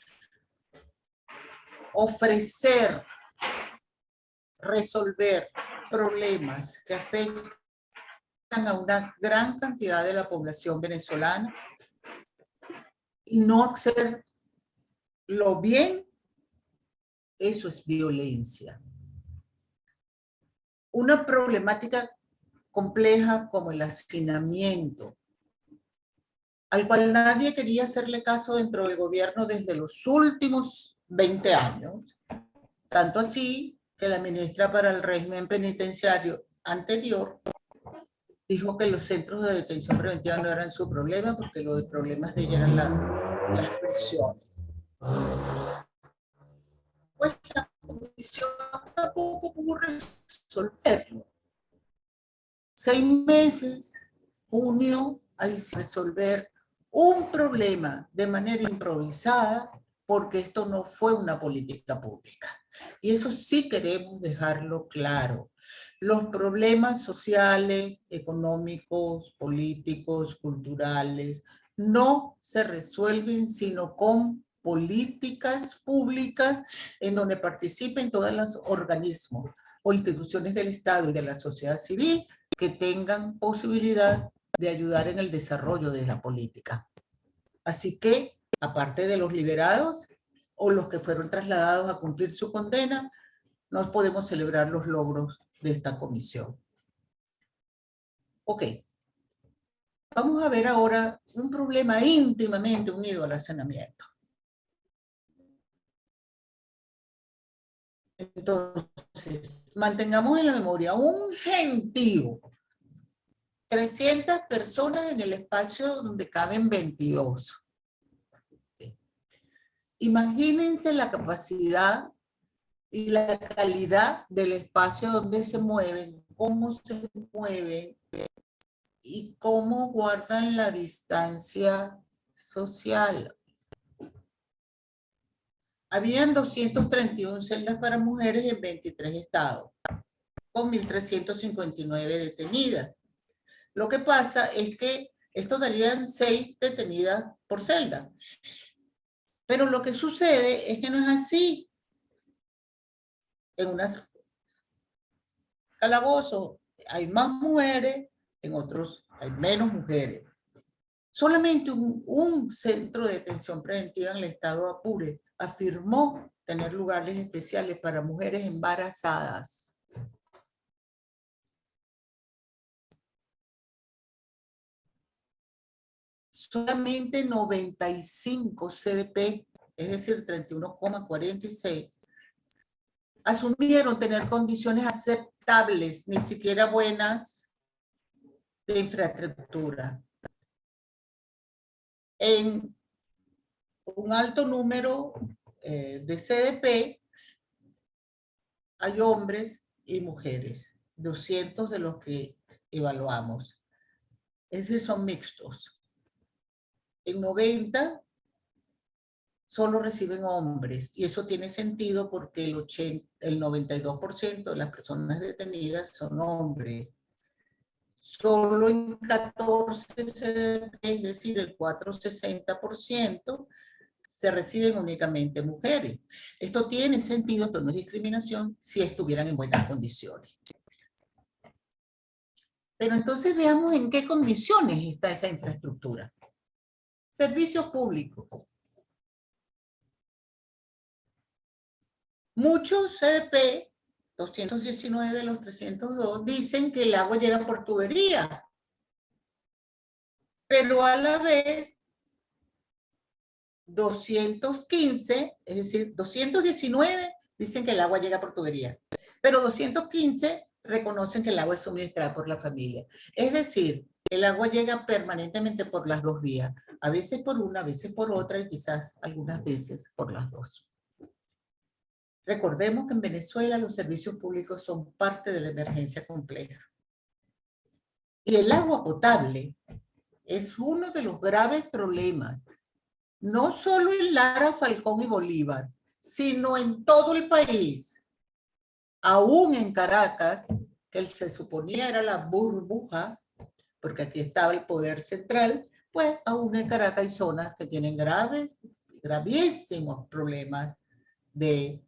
Ofrecer, resolver problemas que afectan a una gran cantidad de la población venezolana y no hacerlo bien, eso es violencia. Una problemática compleja como el hacinamiento, al cual nadie quería hacerle caso dentro del gobierno desde los últimos 20 años, tanto así que la ministra para el régimen penitenciario anterior dijo que los centros de detención preventiva no eran su problema, porque los problemas de ella eran las prisiones. Pues la comisión tampoco pudo resolverlo. 6 meses, junio, a resolver un problema de manera improvisada, porque esto no fue una política pública. Y eso sí queremos dejarlo claro. Los problemas sociales, económicos, políticos, culturales, no se resuelven sino con políticas públicas en donde participen todos los organismos o instituciones del Estado y de la sociedad civil que tengan posibilidad de ayudar en el desarrollo de la política. Así que, aparte de los liberados o los que fueron trasladados a cumplir su condena, no podemos celebrar los logros de esta comisión. Ok. Vamos a ver ahora un problema íntimamente unido al hacinamiento. Entonces, mantengamos en la memoria un gentío. 300 personas en el espacio donde caben 22. Imagínense la capacidad y la calidad del espacio donde se mueven, cómo se mueven y cómo guardan la distancia social. Habían 231 celdas para mujeres en 23 estados, con 1.359 detenidas. Lo que pasa es que esto darían 6 detenidas por celda. Pero lo que sucede es que no es así. En unas calabozos hay más mujeres, en otros hay menos mujeres. Solamente un centro de detención preventiva en el estado Apure afirmó tener lugares especiales para mujeres embarazadas. Solamente 95 CDP, es decir, 31,46, asumieron tener condiciones aceptables, ni siquiera buenas, de infraestructura. En un alto número de CDP hay hombres y mujeres, 200 de los que evaluamos. Es decir, son mixtos. En 90 solo reciben hombres, y eso tiene sentido porque el 92% de las personas detenidas son hombres. Solo en 14 CDP, es decir, el 460%, se reciben únicamente mujeres. Esto tiene sentido, esto no es discriminación, si estuvieran en buenas condiciones. Pero entonces veamos en qué condiciones está esa infraestructura. Servicios públicos. Muchos CDP, 219 de los 302, dicen que el agua llega por tubería. Pero a la vez, 215, es decir, 219 dicen que el agua llega por tubería. Pero 215 reconocen que el agua es suministrada por la familia. Es decir, el agua llega permanentemente por las dos vías. A veces por una, a veces por otra y quizás algunas veces por las dos. Recordemos que en Venezuela los servicios públicos son parte de la emergencia compleja. Y el agua potable es uno de los graves problemas, no solo en Lara, Falcón y Bolívar, sino en todo el país. Aún en Caracas, que se suponía era la burbuja, porque aquí estaba el poder central, pues aún en Caracas hay zonas que tienen gravísimos problemas de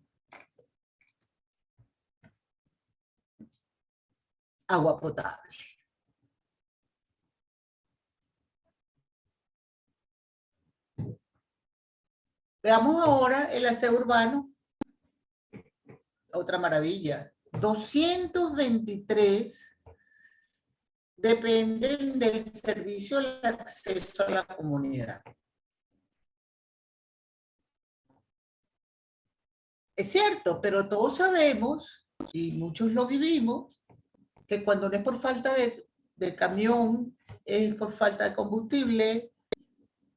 agua potable. Veamos ahora el aseo urbano. Otra maravilla. 223 dependen del servicio de acceso a la comunidad. Es cierto, pero todos sabemos, y muchos lo vivimos, que cuando no es por falta de camión, es por falta de combustible,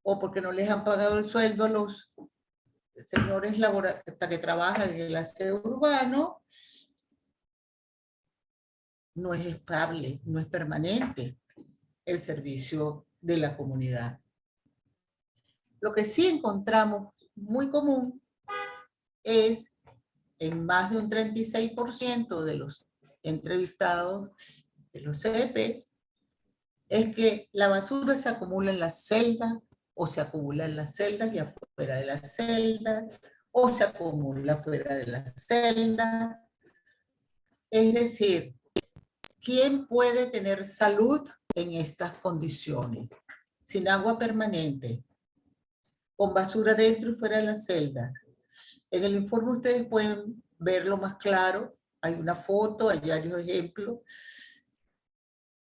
o porque no les han pagado el sueldo a los señores que trabajan en el aseo urbano, no es estable, no es permanente el servicio de la comunidad. Lo que sí encontramos muy común es en más de un 36% de los entrevistados de los CDP, es que la basura se acumula en las celdas o se acumula en las celdas y afuera de las celdas, o se acumula fuera de las celdas. Es decir, ¿quién puede tener salud en estas condiciones? Sin agua permanente, con basura dentro y fuera de las celdas. En el informe ustedes pueden verlo más claro. Hay una foto, hay varios ejemplos.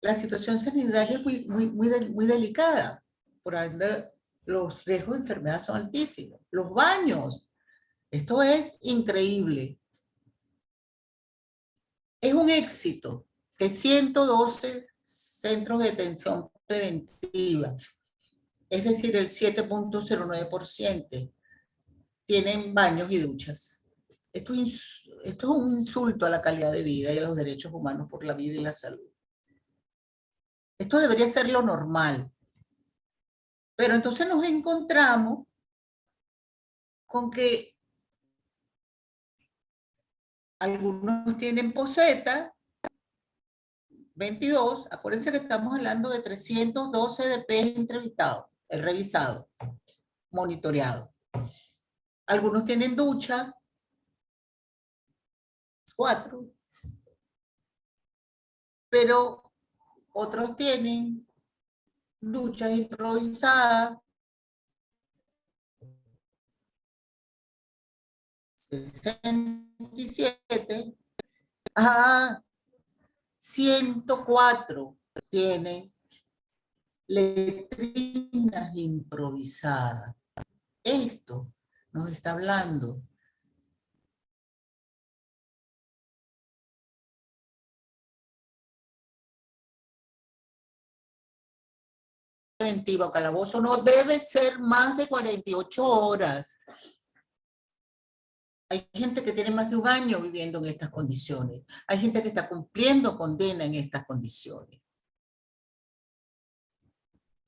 La situación sanitaria es muy delicada. Por ende, los riesgos de enfermedad son altísimos. Los baños. Esto es increíble. Es un éxito que 112 centros de detención preventiva, es decir, el 7.09%, tienen baños y duchas. Esto es un insulto a la calidad de vida y a los derechos humanos por la vida y la salud. Esto debería ser lo normal. Pero entonces nos encontramos con que algunos tienen poseta, 22, acuérdense que estamos hablando de 312 DPs entrevistados, revisados, monitoreados. Algunos tienen ducha, 4, pero otros tienen duchas improvisadas, 67, 104 tienen letrinas improvisadas. Esto nos está hablando preventiva. Calabozo no debe ser más de 48 horas. Hay gente que tiene más de un año viviendo en estas condiciones. Hay gente que está cumpliendo condena en estas condiciones.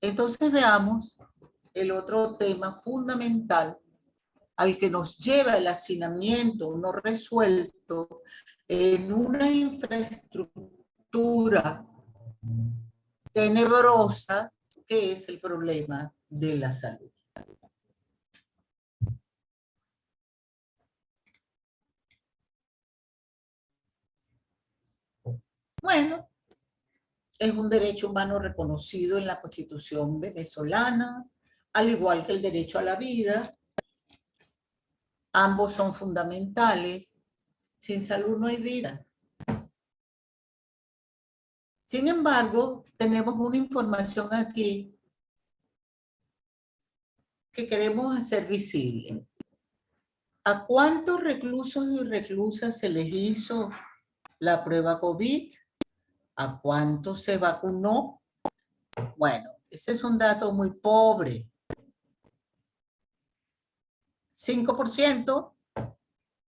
Entonces veamos el otro tema fundamental al que nos lleva el hacinamiento no resuelto en una infraestructura tenebrosa, que es el problema de la salud. Bueno, es un derecho humano reconocido en la Constitución venezolana, al igual que el derecho a la vida. Ambos son fundamentales. Sin salud no hay vida. Sin embargo, tenemos una información aquí que queremos hacer visible. ¿A cuántos reclusos y reclusas se les hizo la prueba COVID? ¿A cuántos se vacunó? Bueno, ese es un dato muy pobre. 5%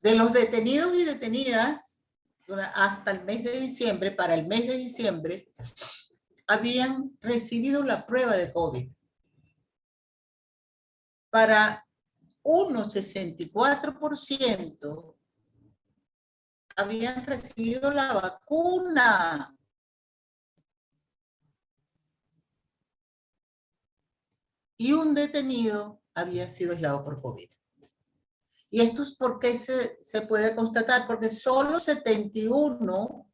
de los detenidos y detenidas hasta el mes de diciembre, para el mes de diciembre, habían recibido la prueba de COVID. Para unos 64% habían recibido la vacuna. Y un detenido había sido aislado por COVID. ¿Y esto es por qué se puede constatar? Porque solo 71,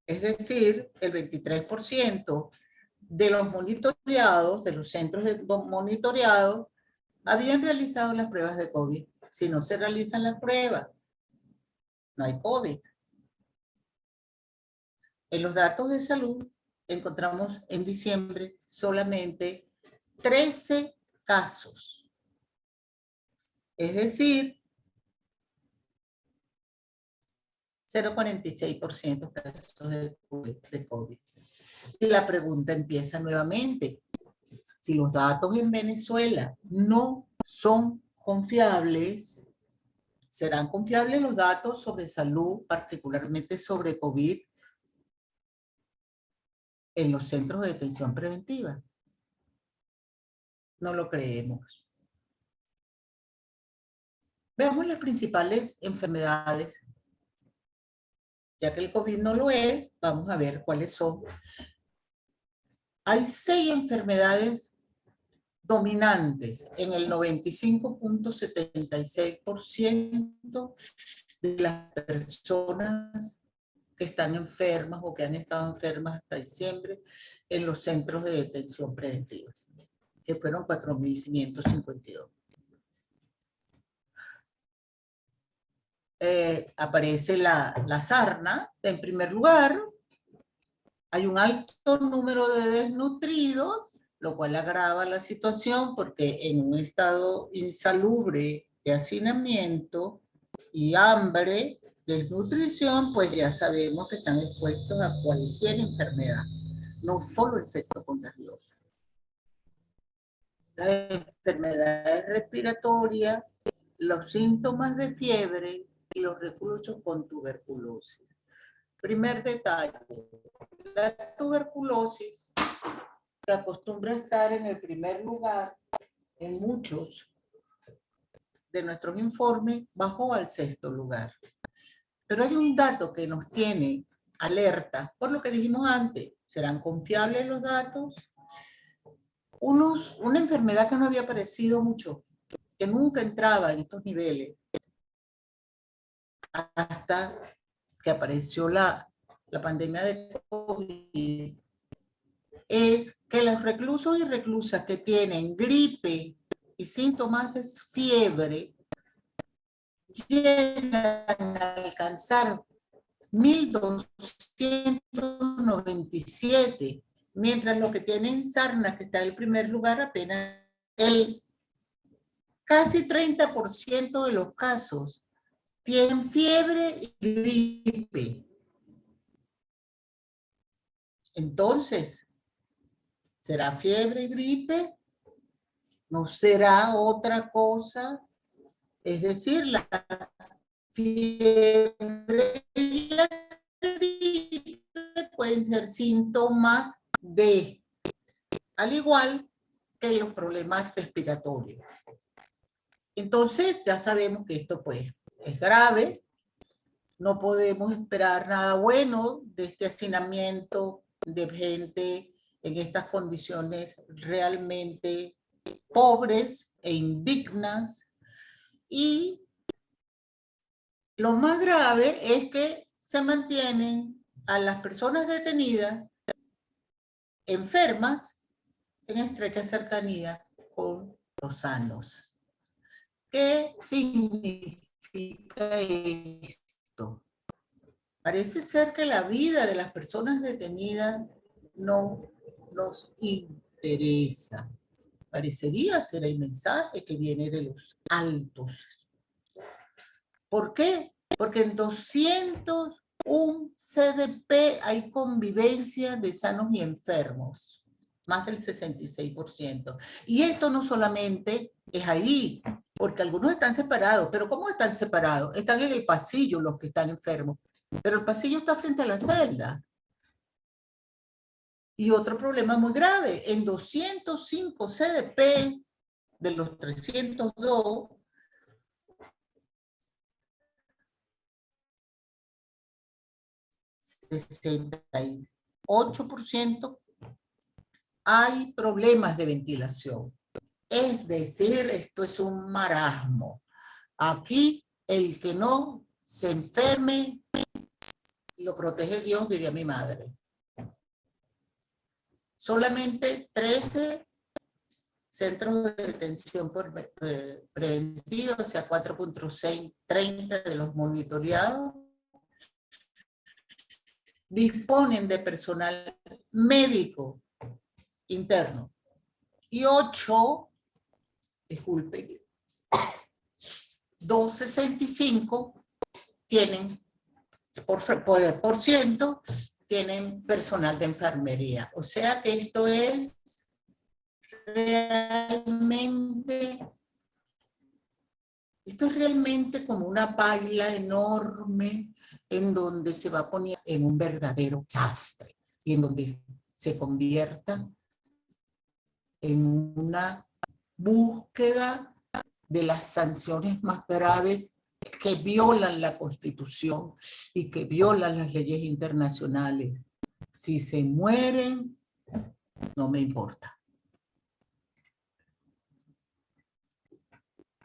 es decir, el 23% de los monitoreados, de los centros de monitoreado, habían realizado las pruebas de COVID. Si no se realizan las pruebas, no hay COVID. En los datos de salud encontramos en diciembre solamente 13 casos. Es decir, 0,46% casos de COVID. Y la pregunta empieza nuevamente. Si los datos en Venezuela no son confiables, ¿serán confiables los datos sobre salud, particularmente sobre COVID, en los centros de detención preventiva? No lo creemos. Veamos las principales enfermedades. Ya que el COVID no lo es, vamos a ver cuáles son. Hay 6 enfermedades dominantes en el 95.76% de las personas que están enfermas o que han estado enfermas hasta diciembre en los centros de detención preventiva, que fueron 4.552. Aparece la sarna. En primer lugar, hay un alto número de desnutridos, lo cual agrava la situación porque en un estado insalubre de hacinamiento y hambre, desnutrición, pues ya sabemos que están expuestos a cualquier enfermedad, no solo efecto contagioso. Las enfermedades respiratorias, los síntomas de fiebre y los reclusos con tuberculosis. Primer detalle, la tuberculosis, que acostumbra estar en el primer lugar en muchos de nuestros informes, bajó al 6º lugar. Pero hay un dato que nos tiene alerta, por lo que dijimos antes, ¿serán confiables los datos? Una enfermedad que no había aparecido mucho, que nunca entraba en estos niveles, hasta que apareció la pandemia de COVID, es que los reclusos y reclusas que tienen gripe y síntomas de fiebre llegan a alcanzar 1.297, mientras los que tienen sarna, que está en el primer lugar, apenas casi 30% de los casos tienen fiebre y gripe. Entonces, ¿será fiebre y gripe? ¿No será otra cosa? Es decir, la fiebre y la gripe pueden ser síntomas de, al igual que los problemas respiratorios. Entonces, ya sabemos que esto pues es grave. No podemos esperar nada bueno de este hacinamiento de gente en estas condiciones realmente pobres e indignas. Y lo más grave es que se mantienen a las personas detenidas enfermas en estrecha cercanía con los sanos. ¿Qué significa esto? Parece ser que la vida de las personas detenidas no nos interesa. Parecería ser el mensaje que viene de los altos. ¿Por qué? Porque en 201 CDP hay convivencia de sanos y enfermos, más del 66%. Y esto no solamente es ahí, porque algunos están separados, pero ¿cómo están separados? Están en el pasillo los que están enfermos, pero el pasillo está frente a la celda. Y otro problema muy grave, en 205 CDP de los 302, %, hay problemas de ventilación. Es decir, esto es un marasmo. Aquí el que no se enferme lo protege Dios, diría mi madre. Solamente 13 centros de detención preventiva, o sea, 4.630 de los monitoreados, disponen de personal médico interno. Y 265 tienen, por ciento, tienen personal de enfermería. O sea que esto es realmente como una paila enorme en donde se va a poner en un verdadero desastre y en donde se convierta en una búsqueda de las sanciones más graves que violan la Constitución y que violan las leyes internacionales. Si se mueren no me importa.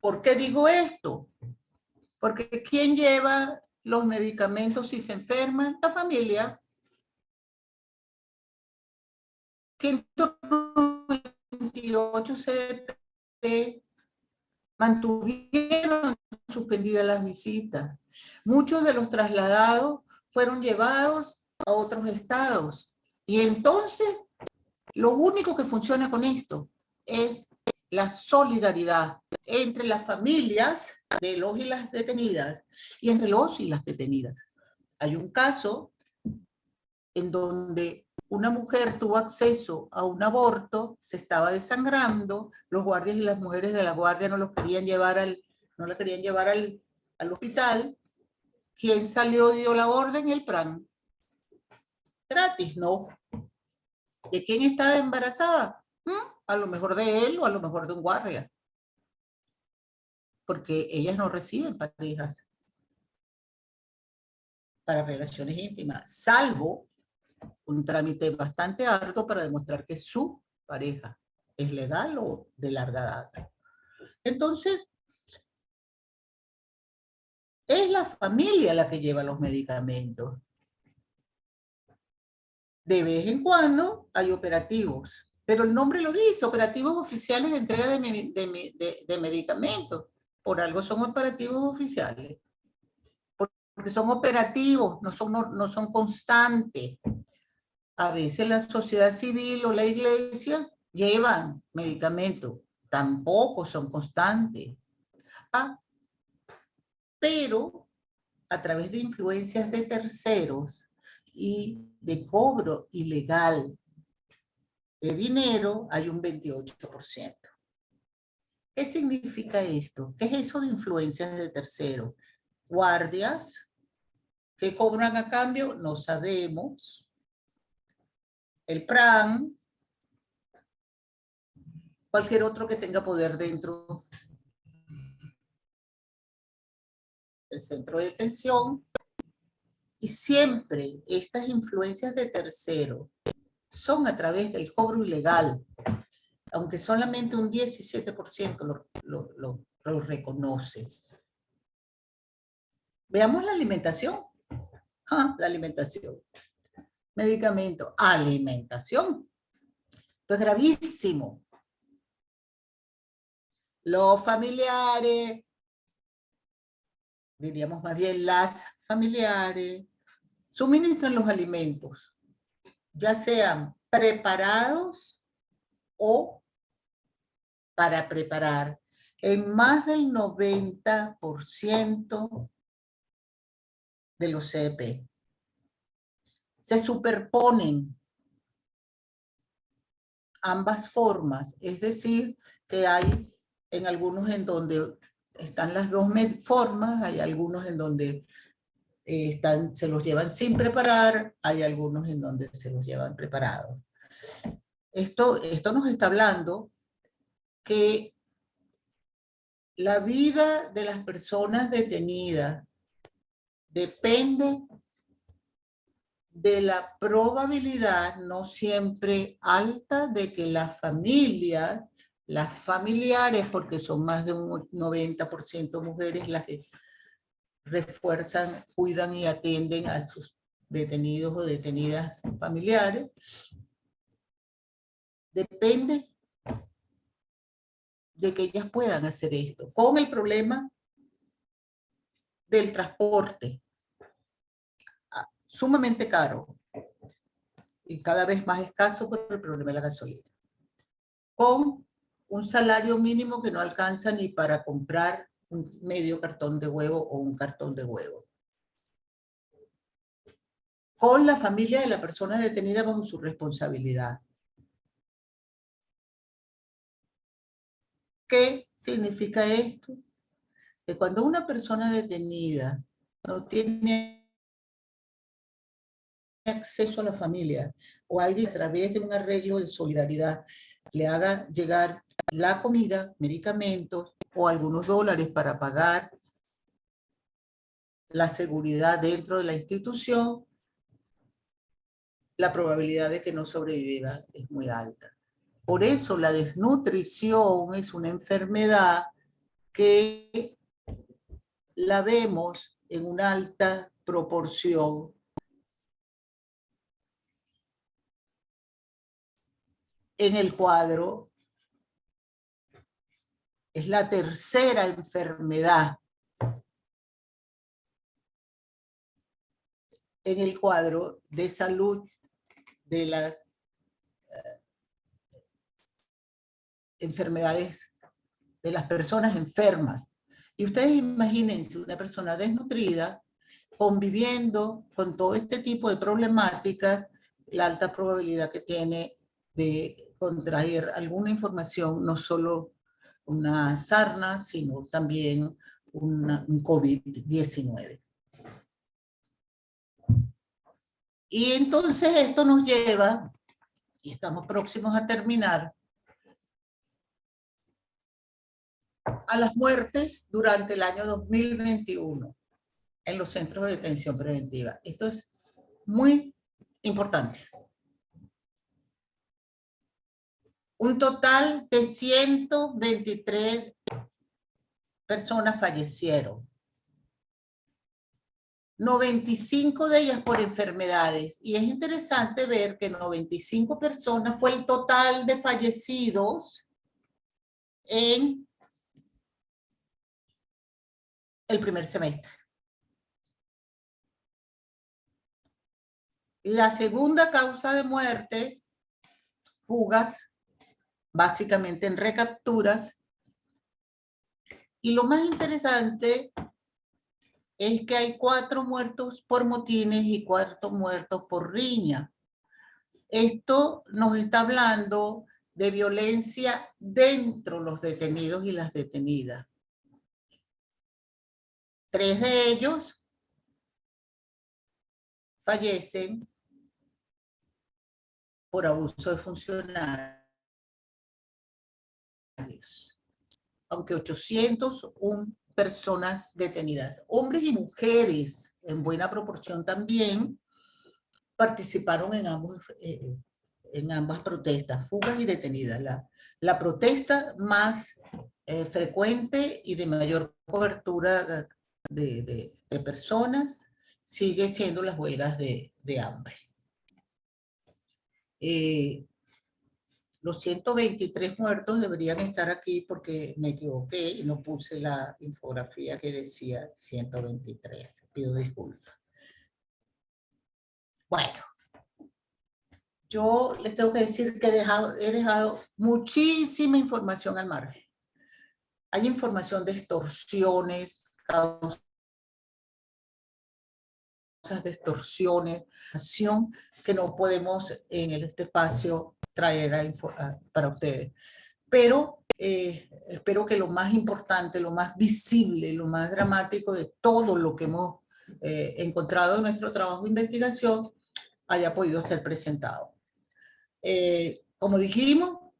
¿Por qué digo esto? Porque ¿quién lleva los medicamentos si se enferman? La familia. 198 CDP mantuvieron suspendidas las visitas. Muchos de los trasladados fueron llevados a otros estados. Y entonces, lo único que funciona con esto es la solidaridad entre las familias de los y las detenidas y entre los y las detenidas. Hay un caso en donde una mujer tuvo acceso a un aborto, se estaba desangrando, los guardias y las mujeres de la guardia no la querían llevar al hospital. ¿Quién salió y dio la orden? El PRAN. Gratis, ¿no? ¿De quién estaba embarazada? A lo mejor de él o a lo mejor de un guardia. Porque ellas no reciben parejas para relaciones íntimas, salvo un trámite bastante arduo para demostrar que su pareja es legal o de larga data. Entonces, es la familia la que lleva los medicamentos. De vez en cuando hay operativos, pero el nombre lo dice, operativos oficiales de entrega de medicamentos. Por algo son operativos oficiales. Porque son operativos, no son constantes. A veces la sociedad civil o la iglesia llevan medicamentos, tampoco son constantes. Pero a través de influencias de terceros y de cobro ilegal de dinero hay un 28%. ¿Qué significa esto? ¿Qué es eso de influencias de terceros? Guardias que cobran a cambio, no sabemos. El PRAN, cualquier otro que tenga poder dentro del centro de detención. Y siempre estas influencias de tercero son a través del cobro ilegal, aunque solamente un 17% lo reconoce. Veamos la alimentación. La alimentación. Medicamento, alimentación. Esto es gravísimo. Los familiares, diríamos más bien las familiares, suministran los alimentos, ya sean preparados o para preparar, en más del 90% de los CDP. Se superponen ambas formas, es decir, que hay en algunos en donde están las dos formas, hay algunos en donde se los llevan sin preparar, hay algunos en donde se los llevan preparados. Esto nos está hablando que la vida de las personas detenidas depende de la probabilidad, no siempre alta, de que las familiares, porque son más de un 90% mujeres las que refuerzan, cuidan y atienden a sus detenidos o detenidas familiares, depende de que ellas puedan hacer esto, con el problema del transporte, sumamente caro y cada vez más escaso por el problema de la gasolina, con un salario mínimo que no alcanza ni para comprar un medio cartón de huevo o un cartón de huevo, con la familia de la persona detenida bajo su responsabilidad. ¿Qué significa esto? Que cuando una persona detenida no tiene acceso a la familia o alguien a través de un arreglo de solidaridad le haga llegar la comida, medicamentos o algunos dólares para pagar la seguridad dentro de la institución, la probabilidad de que no sobreviva es muy alta. Por eso la desnutrición es una enfermedad que la vemos en una alta proporción en el cuadro. Es la tercera enfermedad en el cuadro de salud de las enfermedades de las personas enfermas. Y ustedes imagínense una persona desnutrida conviviendo con todo este tipo de problemáticas, la alta probabilidad que tiene de contraer alguna información, no solo una sarna, sino también un COVID-19. Y entonces esto nos lleva, y estamos próximos a terminar, a las muertes durante el año 2021 en los centros de detención preventiva. Esto es muy importante. Un total de 123 personas fallecieron. 95 de ellas por enfermedades. Y es interesante ver que 95 personas fue el total de fallecidos en el primer semestre. La segunda causa de muerte, fugas, básicamente en recapturas. Y lo más interesante es que hay 4 muertos por motines y 4 muertos por riña. Esto nos está hablando de violencia dentro de los detenidos y las detenidas. 3 de ellos fallecen por abuso de funcionarios. Aunque 801 personas detenidas, hombres y mujeres en buena proporción también, participaron en ambas protestas, fugas y detenidas. La protesta más frecuente y de mayor cobertura de personas sigue siendo las huelgas de hambre. Los 123 muertos deberían estar aquí porque me equivoqué y no puse la infografía que decía 123. Pido disculpas. Bueno, yo les tengo que decir que he dejado muchísima información al margen. Hay información de extorsiones, causas de extorsiones, que no podemos en este espacio traer para ustedes. Pero espero que lo más importante, lo más visible, lo más dramático de todo lo que hemos encontrado en nuestro trabajo de investigación haya podido ser presentado. Como dijimos,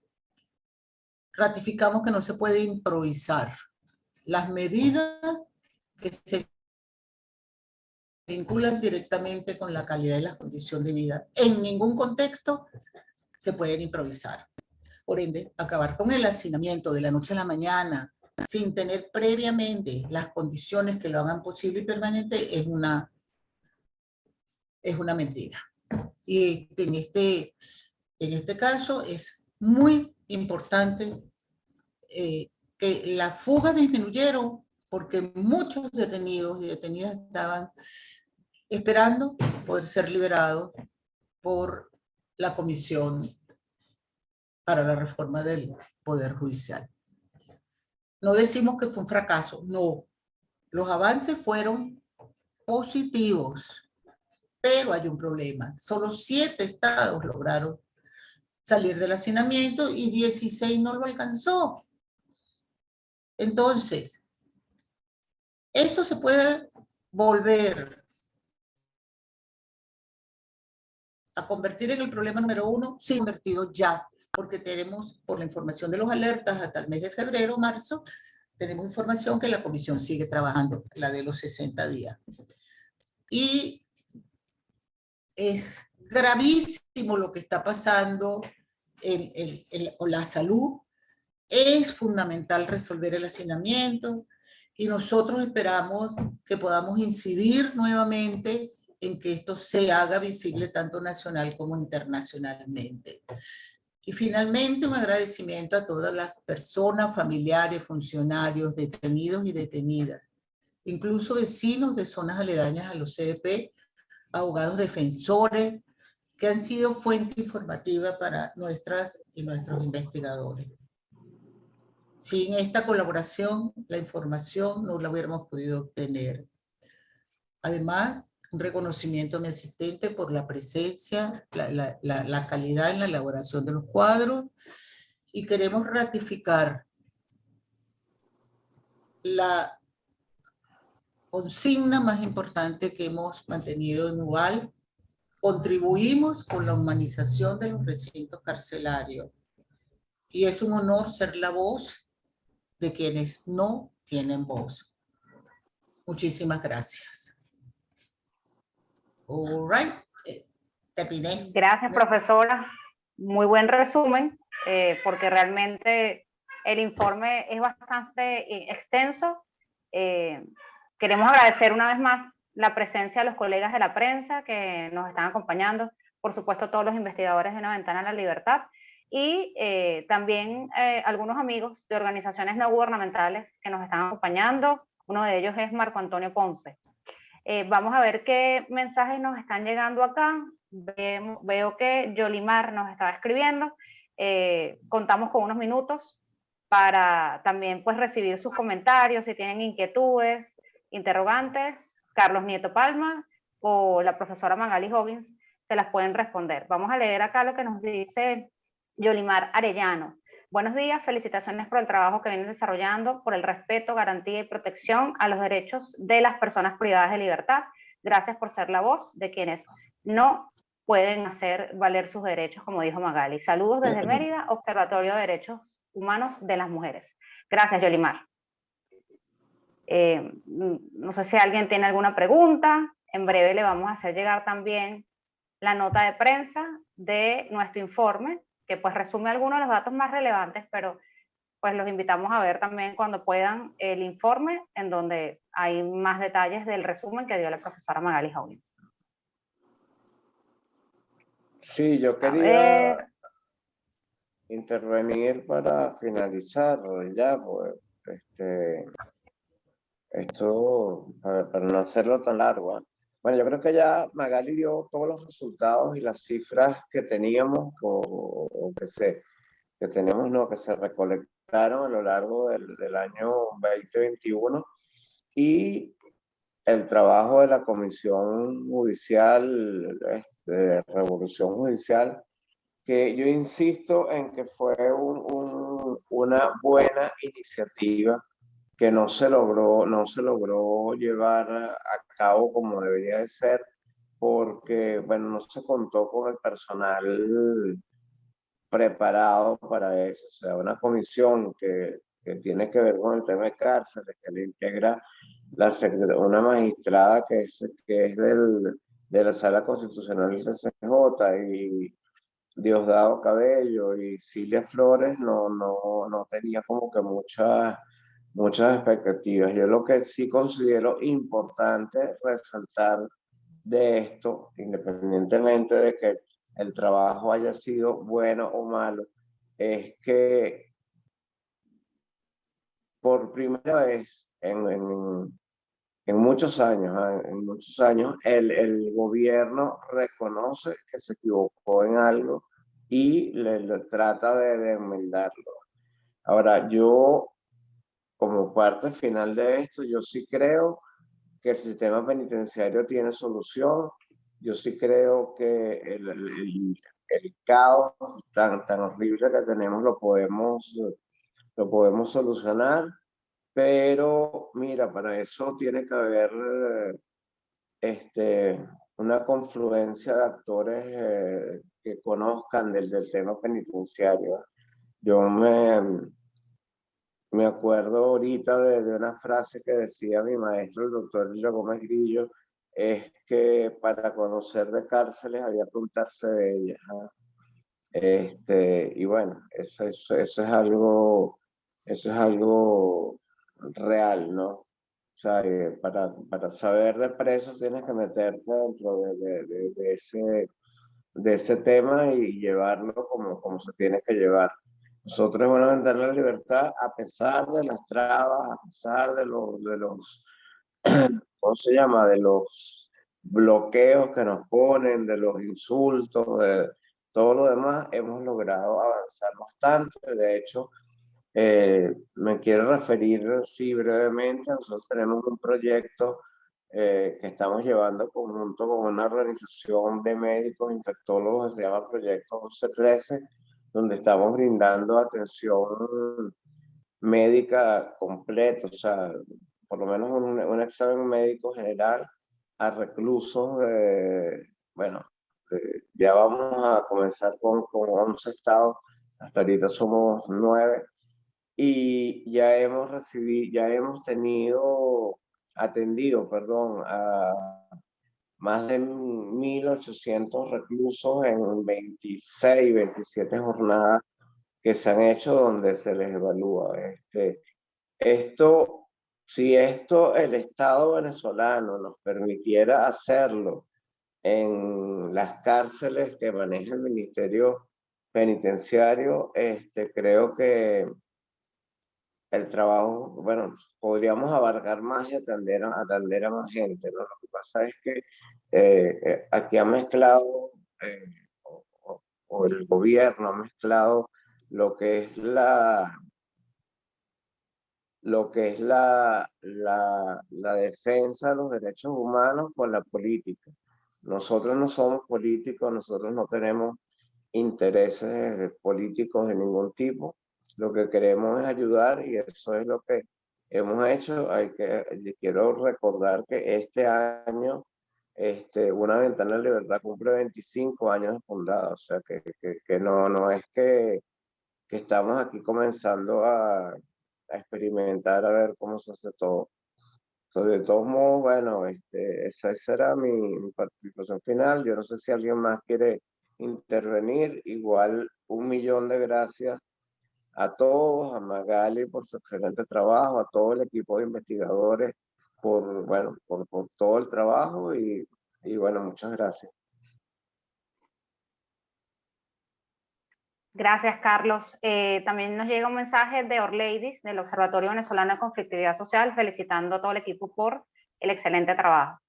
ratificamos que no se puede improvisar. Las medidas que se vinculan directamente con la calidad y la condición de vida, en ningún contexto se pueden improvisar. Por ende, acabar con el hacinamiento de la noche a la mañana, sin tener previamente las condiciones que lo hagan posible y permanente, es una mentira. Y en este caso es muy importante que las fugas disminuyeron porque muchos detenidos y detenidas estaban esperando poder ser liberados por la Comisión para la Reforma del Poder Judicial. No decimos que fue un fracaso, no. Los avances fueron positivos, pero hay un problema. Solo 7 estados lograron salir del hacinamiento y 16 no lo alcanzó. Entonces, esto se puede volver a convertir en el problema número 1, sí, convertido ya, porque tenemos, por la información de los alertas, hasta el mes de febrero, marzo, tenemos información que la comisión sigue trabajando, la de los 60 días. Y es gravísimo lo que está pasando con la salud. Es fundamental resolver el hacinamiento y nosotros esperamos que podamos incidir nuevamente en que esto se haga visible tanto nacional como internacionalmente. Y finalmente, un agradecimiento a todas las personas, familiares, funcionarios, detenidos y detenidas, incluso vecinos de zonas aledañas a los CDP, abogados defensores, que han sido fuente informativa para nuestras y nuestros investigadores. Sin esta colaboración, la información no la hubiéramos podido obtener. Además, un reconocimiento a mi asistente por la presencia, la calidad en la elaboración de los cuadros, y queremos ratificar la consigna más importante que hemos mantenido en UAL: contribuimos con la humanización de los recintos carcelarios. Y es un honor ser la voz de quienes no tienen voz. Muchísimas gracias. All right. Terminé. Gracias, profesora. Muy buen resumen, porque realmente el informe es bastante extenso. Queremos agradecer una vez más la presencia de los colegas de la prensa que nos están acompañando, por supuesto todos los investigadores de Una Ventana a la Libertad, y también algunos amigos de organizaciones no gubernamentales que nos están acompañando. Uno de ellos es Marco Antonio Ponce. Vamos a ver qué mensajes nos están llegando acá. Veo que Yolimar nos estaba escribiendo. Contamos con unos minutos para también pues recibir sus comentarios, si tienen inquietudes, interrogantes. Carlos Nieto Palma o la profesora Magali Hoggins se las pueden responder. Vamos a leer acá lo que nos dice Yolimar Arellano. Buenos días, felicitaciones por el trabajo que vienen desarrollando, por el respeto, garantía y protección a los derechos de las personas privadas de libertad. Gracias por ser la voz de quienes no pueden hacer valer sus derechos, como dijo Magali. Saludos desde Mérida, Observatorio de Derechos Humanos de las Mujeres. Gracias, Yolimar. No sé si alguien tiene alguna pregunta. En breve le vamos a hacer llegar también la nota de prensa de nuestro informe, que pues resume algunos de los datos más relevantes, pero pues los invitamos a ver también cuando puedan el informe, en donde hay más detalles del resumen que dio la profesora Magali Hoggins. Sí, yo quería intervenir para finalizar ya, pues, esto, para no hacerlo tan largo. Bueno, yo creo que ya Magali dio todos los resultados y las cifras que teníamos, que tenemos, ¿no? Que se recolectaron a lo largo del año 2021, y el trabajo de la Comisión Judicial, de Revolución Judicial, que yo insisto en que fue una buena iniciativa que no se logró llevar a cabo como debería de ser, porque, bueno, no se contó con el personal preparado para eso. O sea, una comisión que tiene que ver con el tema de cárceles, que le integra una magistrada que es de la Sala Constitucional del CCJ, y Diosdado Cabello y Cilia Flores, no tenía como que muchas expectativas. Yo lo que sí considero importante resaltar de esto, independientemente de que el trabajo haya sido bueno o malo, es que por primera vez en muchos años, el gobierno reconoce que se equivocó en algo y le trata de enmendarlo. Ahora, yo, como parte final de esto, yo sí creo que el sistema penitenciario tiene solución. Yo sí creo que el caos tan horrible que tenemos lo podemos solucionar, pero mira, para eso tiene que haber una confluencia de actores que conozcan del tema penitenciario. Yo me acuerdo ahorita de una frase que decía mi maestro, el doctor Gómez Grillo, es que para conocer de cárceles había que untarse de ellas, ¿no? Y bueno, eso es algo real, ¿no? O sea, para saber de presos tienes que meterte dentro de ese tema y llevarlo como se tiene que llevar. Nosotros es una ventana de la libertad a pesar de las trabas, a pesar de los ¿cómo se llama? De los bloqueos que nos ponen, de los insultos, de todo lo demás, hemos logrado avanzar bastante. De hecho, me quiero referir, sí, brevemente. Nosotros tenemos un proyecto que estamos llevando conjunto con una organización de médicos infectólogos que se llama Proyecto 1213, donde estamos brindando atención médica completa, o sea, por lo menos un examen médico general a reclusos bueno, ya vamos a comenzar con 11 estados, hasta ahorita somos 9, y ya hemos atendido, perdón, a más de 1.800 reclusos en 26, 27 jornadas que se han hecho donde se les evalúa. Esto, si el Estado venezolano nos permitiera hacerlo en las cárceles que maneja el Ministerio Penitenciario, creo que el trabajo, bueno, podríamos abarcar más y atender a más gente, ¿no? Lo que pasa es que aquí ha mezclado, o el gobierno ha mezclado lo que es la defensa de los derechos humanos con la política. Nosotros no somos políticos, nosotros no tenemos intereses políticos de ningún tipo. Lo que queremos es ayudar y eso es lo que hemos hecho. Quiero recordar que este año Una Ventana de Libertad cumple 25 años de fundada, o sea que no es que estamos aquí comenzando a experimentar a ver cómo se hace todo. Entonces, de todos modos, bueno, esa será mi participación final. Yo no sé si alguien más quiere intervenir. Igual, 1.000.000 de gracias a todos, a Magali por su excelente trabajo, a todo el equipo de investigadores bueno, por todo el trabajo y bueno, muchas gracias. Gracias, Carlos. También nos llega un mensaje de Orleidis, del Observatorio Venezolano de Conflictividad Social, felicitando a todo el equipo por el excelente trabajo.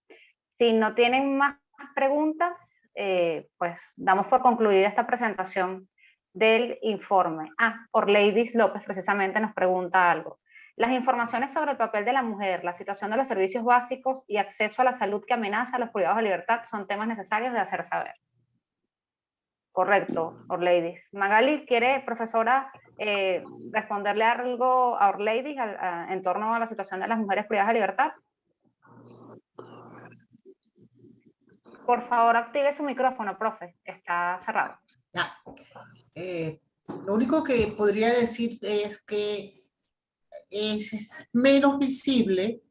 Si no tienen más preguntas, pues damos por concluida esta presentación del informe. Orleidis López precisamente nos pregunta algo. Las informaciones sobre el papel de la mujer, la situación de los servicios básicos y acceso a la salud que amenaza a los privados de libertad son temas necesarios de hacer saber. Correcto, Orleidis. Magali, ¿quiere, profesora, responderle algo a Orleidis en torno a la situación de las mujeres privadas de libertad? Por favor, active su micrófono, profe. Está cerrado. Lo único que podría decir es que es menos visible,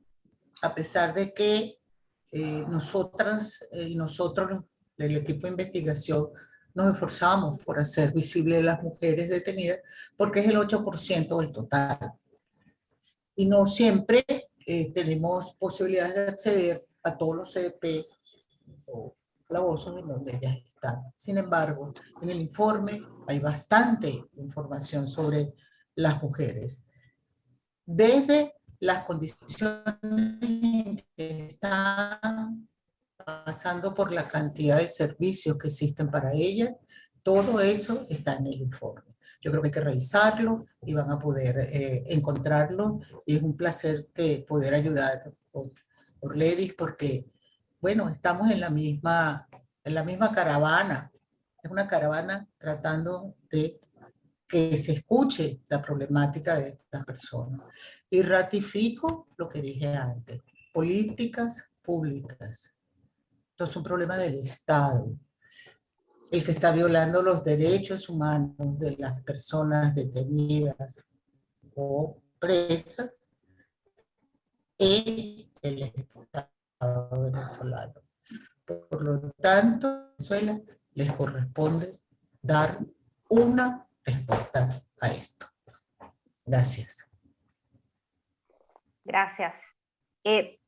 a pesar de que nosotras y nosotros del equipo de investigación nos esforzamos por hacer visible a las mujeres detenidas, porque es el 8% del total. Y no siempre tenemos posibilidades de acceder a todos los CDP o calabozos en donde ellas están. Sin embargo, en el informe hay bastante información sobre las mujeres. Desde las condiciones en que están pasando por la cantidad de servicios que existen para ellas, todo eso está en el informe. Yo creo que hay que revisarlo y van a poder encontrarlo. Y es un placer poder ayudar por Ledis porque, bueno, estamos en la misma caravana. Es una caravana tratando de que se escuche la problemática de estas personas. Y ratifico lo que dije antes, políticas públicas. Esto es un problema del Estado, el que está violando los derechos humanos de las personas detenidas o presas es el Estado. venezolano. Por lo tanto, a Venezuela les corresponde dar una respuesta a esto. Gracias. Gracias.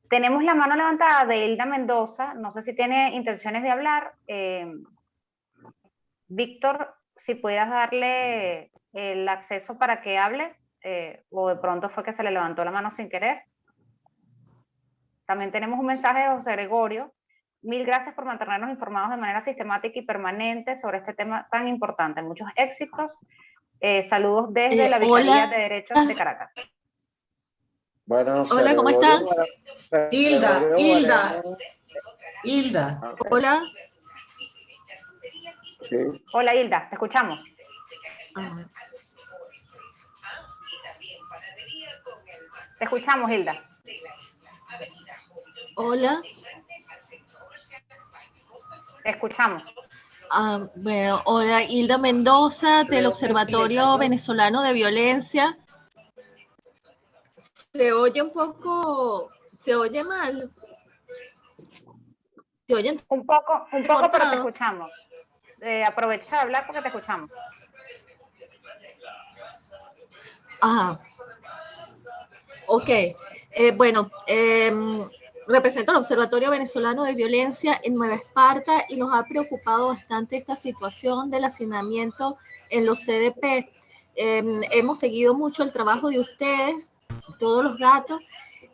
Tenemos la mano levantada de Hilda Mendoza. No sé si tiene intenciones de hablar. Víctor, si pudieras darle el acceso para que hable, o de pronto fue que se le levantó la mano sin querer. También tenemos un mensaje de José Gregorio. Mil gracias por mantenernos informados de manera sistemática y permanente sobre este tema tan importante. Muchos éxitos. Saludos desde la Vicaría de Derechos de Caracas. Bueno, hola, ¿cómo están? Hilda. Hola. Sí. Hola, Hilda, te escuchamos. Te escuchamos, Hilda. Hola. Te escuchamos. Bueno, hola, Hilda Mendoza, del Creo Observatorio Venezolano de Violencia. Se oye un poco, se oye mal. Se oye un poco, pero te escuchamos. Aprovecha de hablar porque te escuchamos. Ajá. Ok. Bueno, represento al Observatorio Venezolano de Violencia en Nueva Esparta y nos ha preocupado bastante esta situación del hacinamiento en los CDP. Hemos seguido mucho el trabajo de ustedes, todos los datos,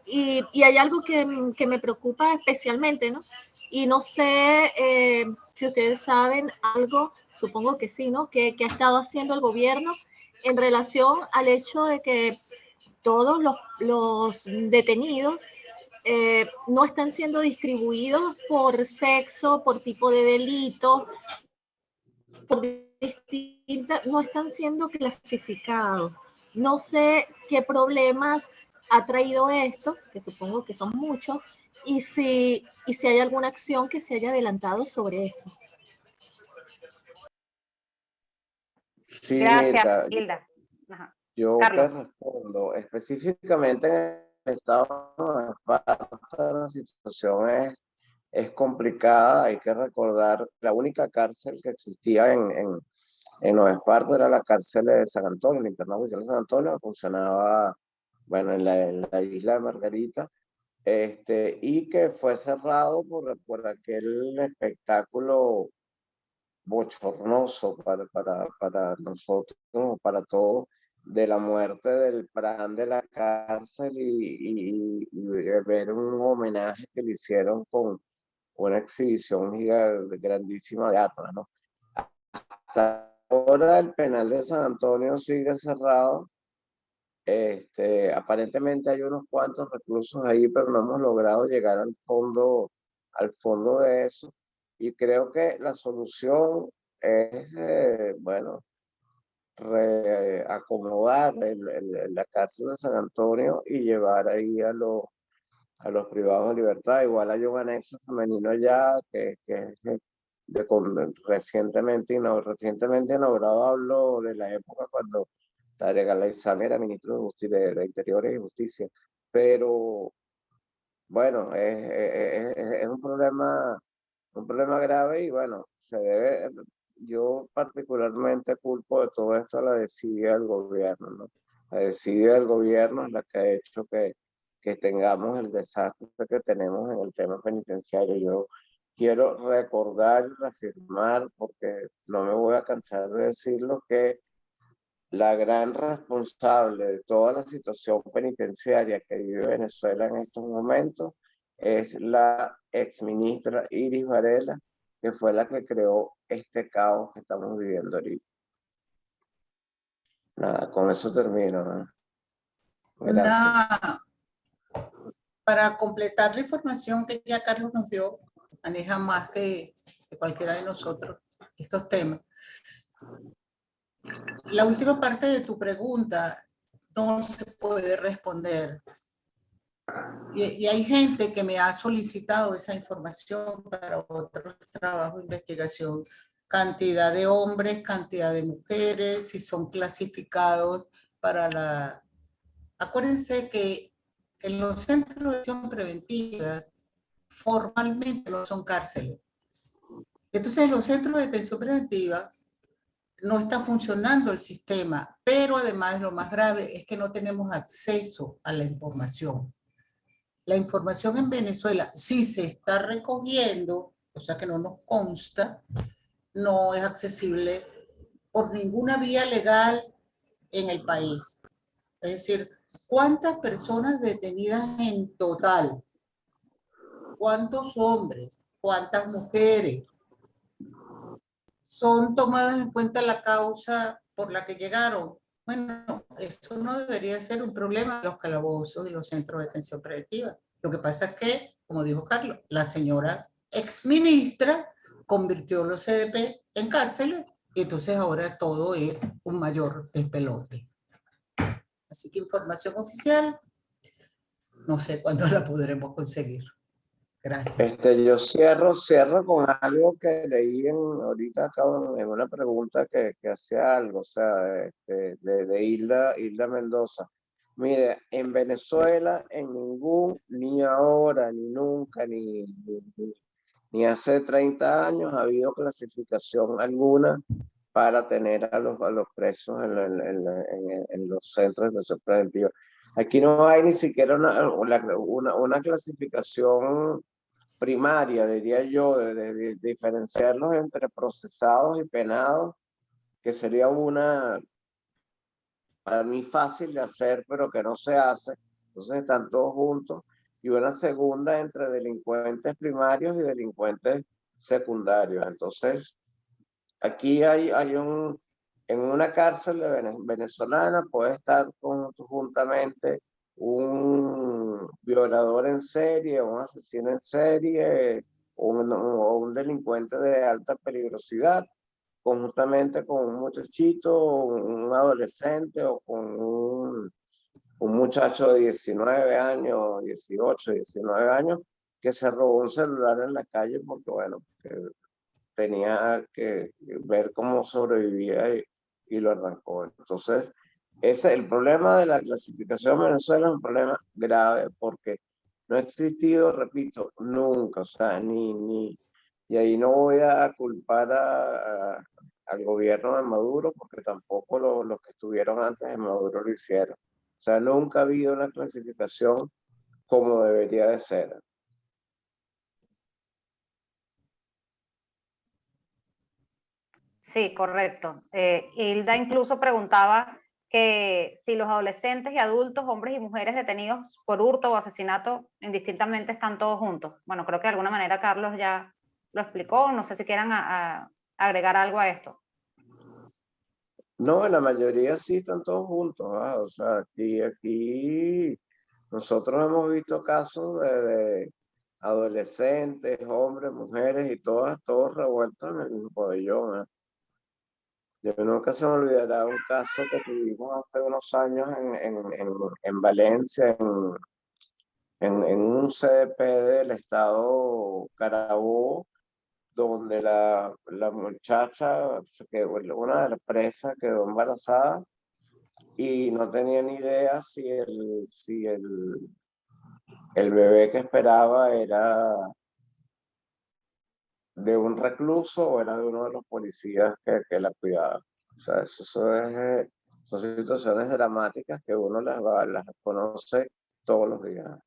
y hay algo que me preocupa especialmente, ¿no? Y no sé si ustedes saben algo, supongo que sí, ¿no? Que ha estado haciendo el gobierno en relación al hecho de que todos los detenidos no están siendo distribuidos por sexo, por tipo de delito, por distintas, no están siendo clasificados. No sé qué problemas ha traído esto, que supongo que son muchos, y si hay alguna acción que se haya adelantado sobre eso. Sí, gracias, Hilda. Ajá. Yo Carlos. te respondo. Específicamente en el estado de Nueva Esparta, la situación es complicada. Hay que recordar, la única cárcel que existía en Nueva Esparta era la cárcel de San Antonio, el internado oficial de San Antonio, funcionaba, bueno, en la isla de Margarita, y que fue cerrado por aquel espectáculo bochornoso para nosotros, para todos, de la muerte del Pran de la cárcel y ver un homenaje que le hicieron con una exhibición grandísima de armas, ¿no? Hasta ahora el penal de San Antonio sigue cerrado. Aparentemente hay unos cuantos reclusos ahí, pero no hemos logrado llegar al fondo de eso. Y creo que la solución es, bueno, acomodar la cárcel de San Antonio y llevar ahí a los privados de libertad. Igual hay un anexo femenino allá que es recientemente inaugurado. Hablo de la época cuando Tarek Al-Aissami era ministro de Justicia, de Interior y Justicia. Pero bueno, es un problema grave y bueno, yo particularmente culpo de todo esto a la desidia del gobierno, ¿no? La desidia del gobierno es la que ha hecho que tengamos el desastre que tenemos en el tema penitenciario. Yo quiero recordar y reafirmar, porque no me voy a cansar de decirlo, que la gran responsable de toda la situación penitenciaria que vive Venezuela en estos momentos es la exministra Iris Varela, que fue la que creó este caos que estamos viviendo ahorita. Nada, con eso termino, ¿no? Para completar la información que ya Carlos nos dio, maneja más que cualquiera de nosotros estos temas. La última parte de tu pregunta no se puede responder. Y hay gente que me ha solicitado esa información para otros trabajos de investigación. Cantidad de hombres, cantidad de mujeres, si son clasificados para la... Acuérdense que en los centros de acción preventiva formalmente no son cárceles. Entonces, en los centros de detención preventiva no está funcionando el sistema, pero además lo más grave es que no tenemos acceso a la información. La información en Venezuela sí se está recogiendo, o sea que no nos consta, no es accesible por ninguna vía legal en el país. Es decir, ¿cuántas personas detenidas en total? ¿Cuántos hombres? ¿Cuántas mujeres? ¿Son tomadas en cuenta la causa por la que llegaron? Bueno, eso no debería ser un problema en los calabozos y los centros de detención preventiva. Lo que pasa es que, como dijo Carlos, la señora exministra convirtió los CDP en cárceles y entonces ahora todo es un mayor despelote. Así que información oficial, no sé cuándo la podremos conseguir. Gracias. Yo cierro con algo que leí ahorita acá en una pregunta que hacía algo, o sea, de Hilda Mendoza. Mire, en Venezuela, en ni ahora, ni nunca, ni hace 30 años ha habido clasificación alguna para tener a los presos en los centros de detención preventiva. Aquí no hay ni siquiera una clasificación primaria, diría yo, de diferenciarlos entre procesados y penados, que sería una, para mí, fácil de hacer, pero que no se hace. Entonces están todos juntos. Y una segunda entre delincuentes primarios y delincuentes secundarios. Entonces, aquí en una cárcel venezolana puede estar juntamente un violador en serie, un asesino en serie, o un delincuente de alta peligrosidad, conjuntamente con un muchachito, un adolescente o con un muchacho de 19 años, 18, 19 años, que se robó un celular en la calle porque, bueno, tenía que ver cómo sobrevivía y lo arrancó. Entonces, el problema de la clasificación en Venezuela es un problema grave porque no ha existido, repito, nunca, o sea, y ahí no voy a culpar al gobierno de Maduro porque tampoco los que estuvieron antes de Maduro lo hicieron. O sea, nunca ha habido una clasificación como debería de ser. Sí, correcto. Hilda incluso preguntaba que si los adolescentes y adultos, hombres y mujeres detenidos por hurto o asesinato, indistintamente están todos juntos. Bueno, creo que de alguna manera Carlos ya lo explicó. No sé si quieran agregar algo a esto. No, la mayoría sí están todos juntos, ¿ah? O sea, aquí nosotros hemos visto casos de adolescentes, hombres, mujeres y todos revueltos en el mismo pabellón, ¿ah? Yo nunca se me olvidará un caso que tuvimos hace unos años en Valencia, en un CDP del estado Carabobo, donde la muchacha, una de las presas quedó embarazada y no tenía ni idea si el bebé que esperaba era de un recluso o era de uno de los policías que la cuidaba. O sea, son situaciones dramáticas que uno las conoce todos los días.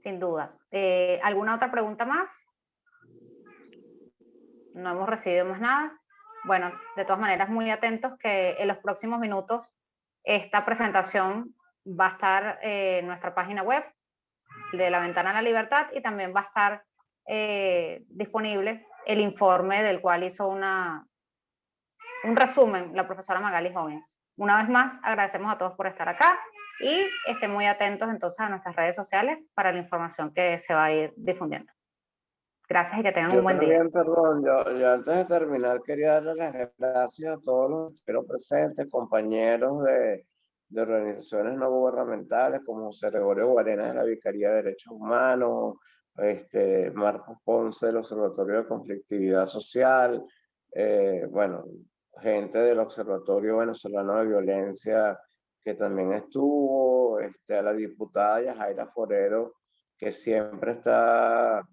Sin duda. ¿Alguna otra pregunta más? No hemos recibido más nada. Bueno, de todas maneras, muy atentos que en los próximos minutos esta presentación va a estar en nuestra página web de La Ventana a la Libertad y también va a estar disponible el informe del cual hizo un resumen la profesora Magali Jóvenes. Una vez más, agradecemos a todos por estar acá y estén muy atentos entonces a nuestras redes sociales para la información que se va a ir difundiendo. Gracias y que tengan un buen día. Perdón, yo antes de terminar quería darle las gracias a todos los presentes, compañeros de organizaciones no gubernamentales como José Gregorio Guarena de la Vicaría de Derechos Humanos, Marcos Ponce del Observatorio de Conflictividad Social, bueno, gente del Observatorio Venezolano de Violencia que también estuvo, a la diputada Yajaira Forero, que siempre está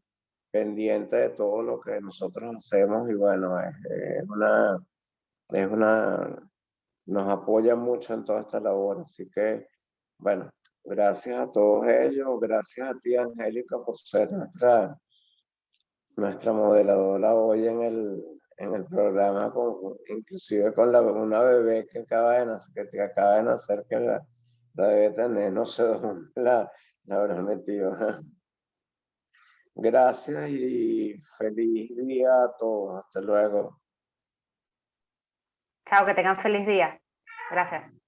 pendiente de todo lo que nosotros hacemos, y bueno, nos apoya mucho en toda esta labor. Así que, bueno, gracias a todos ellos, gracias a ti, Angélica, por ser nuestra moderadora hoy en el programa, inclusive con una bebé que acaba de nacer, que la debe tener, no sé dónde la habrá metido. Gracias y feliz día a todos. Hasta luego. Chao, que tengan feliz día. Gracias.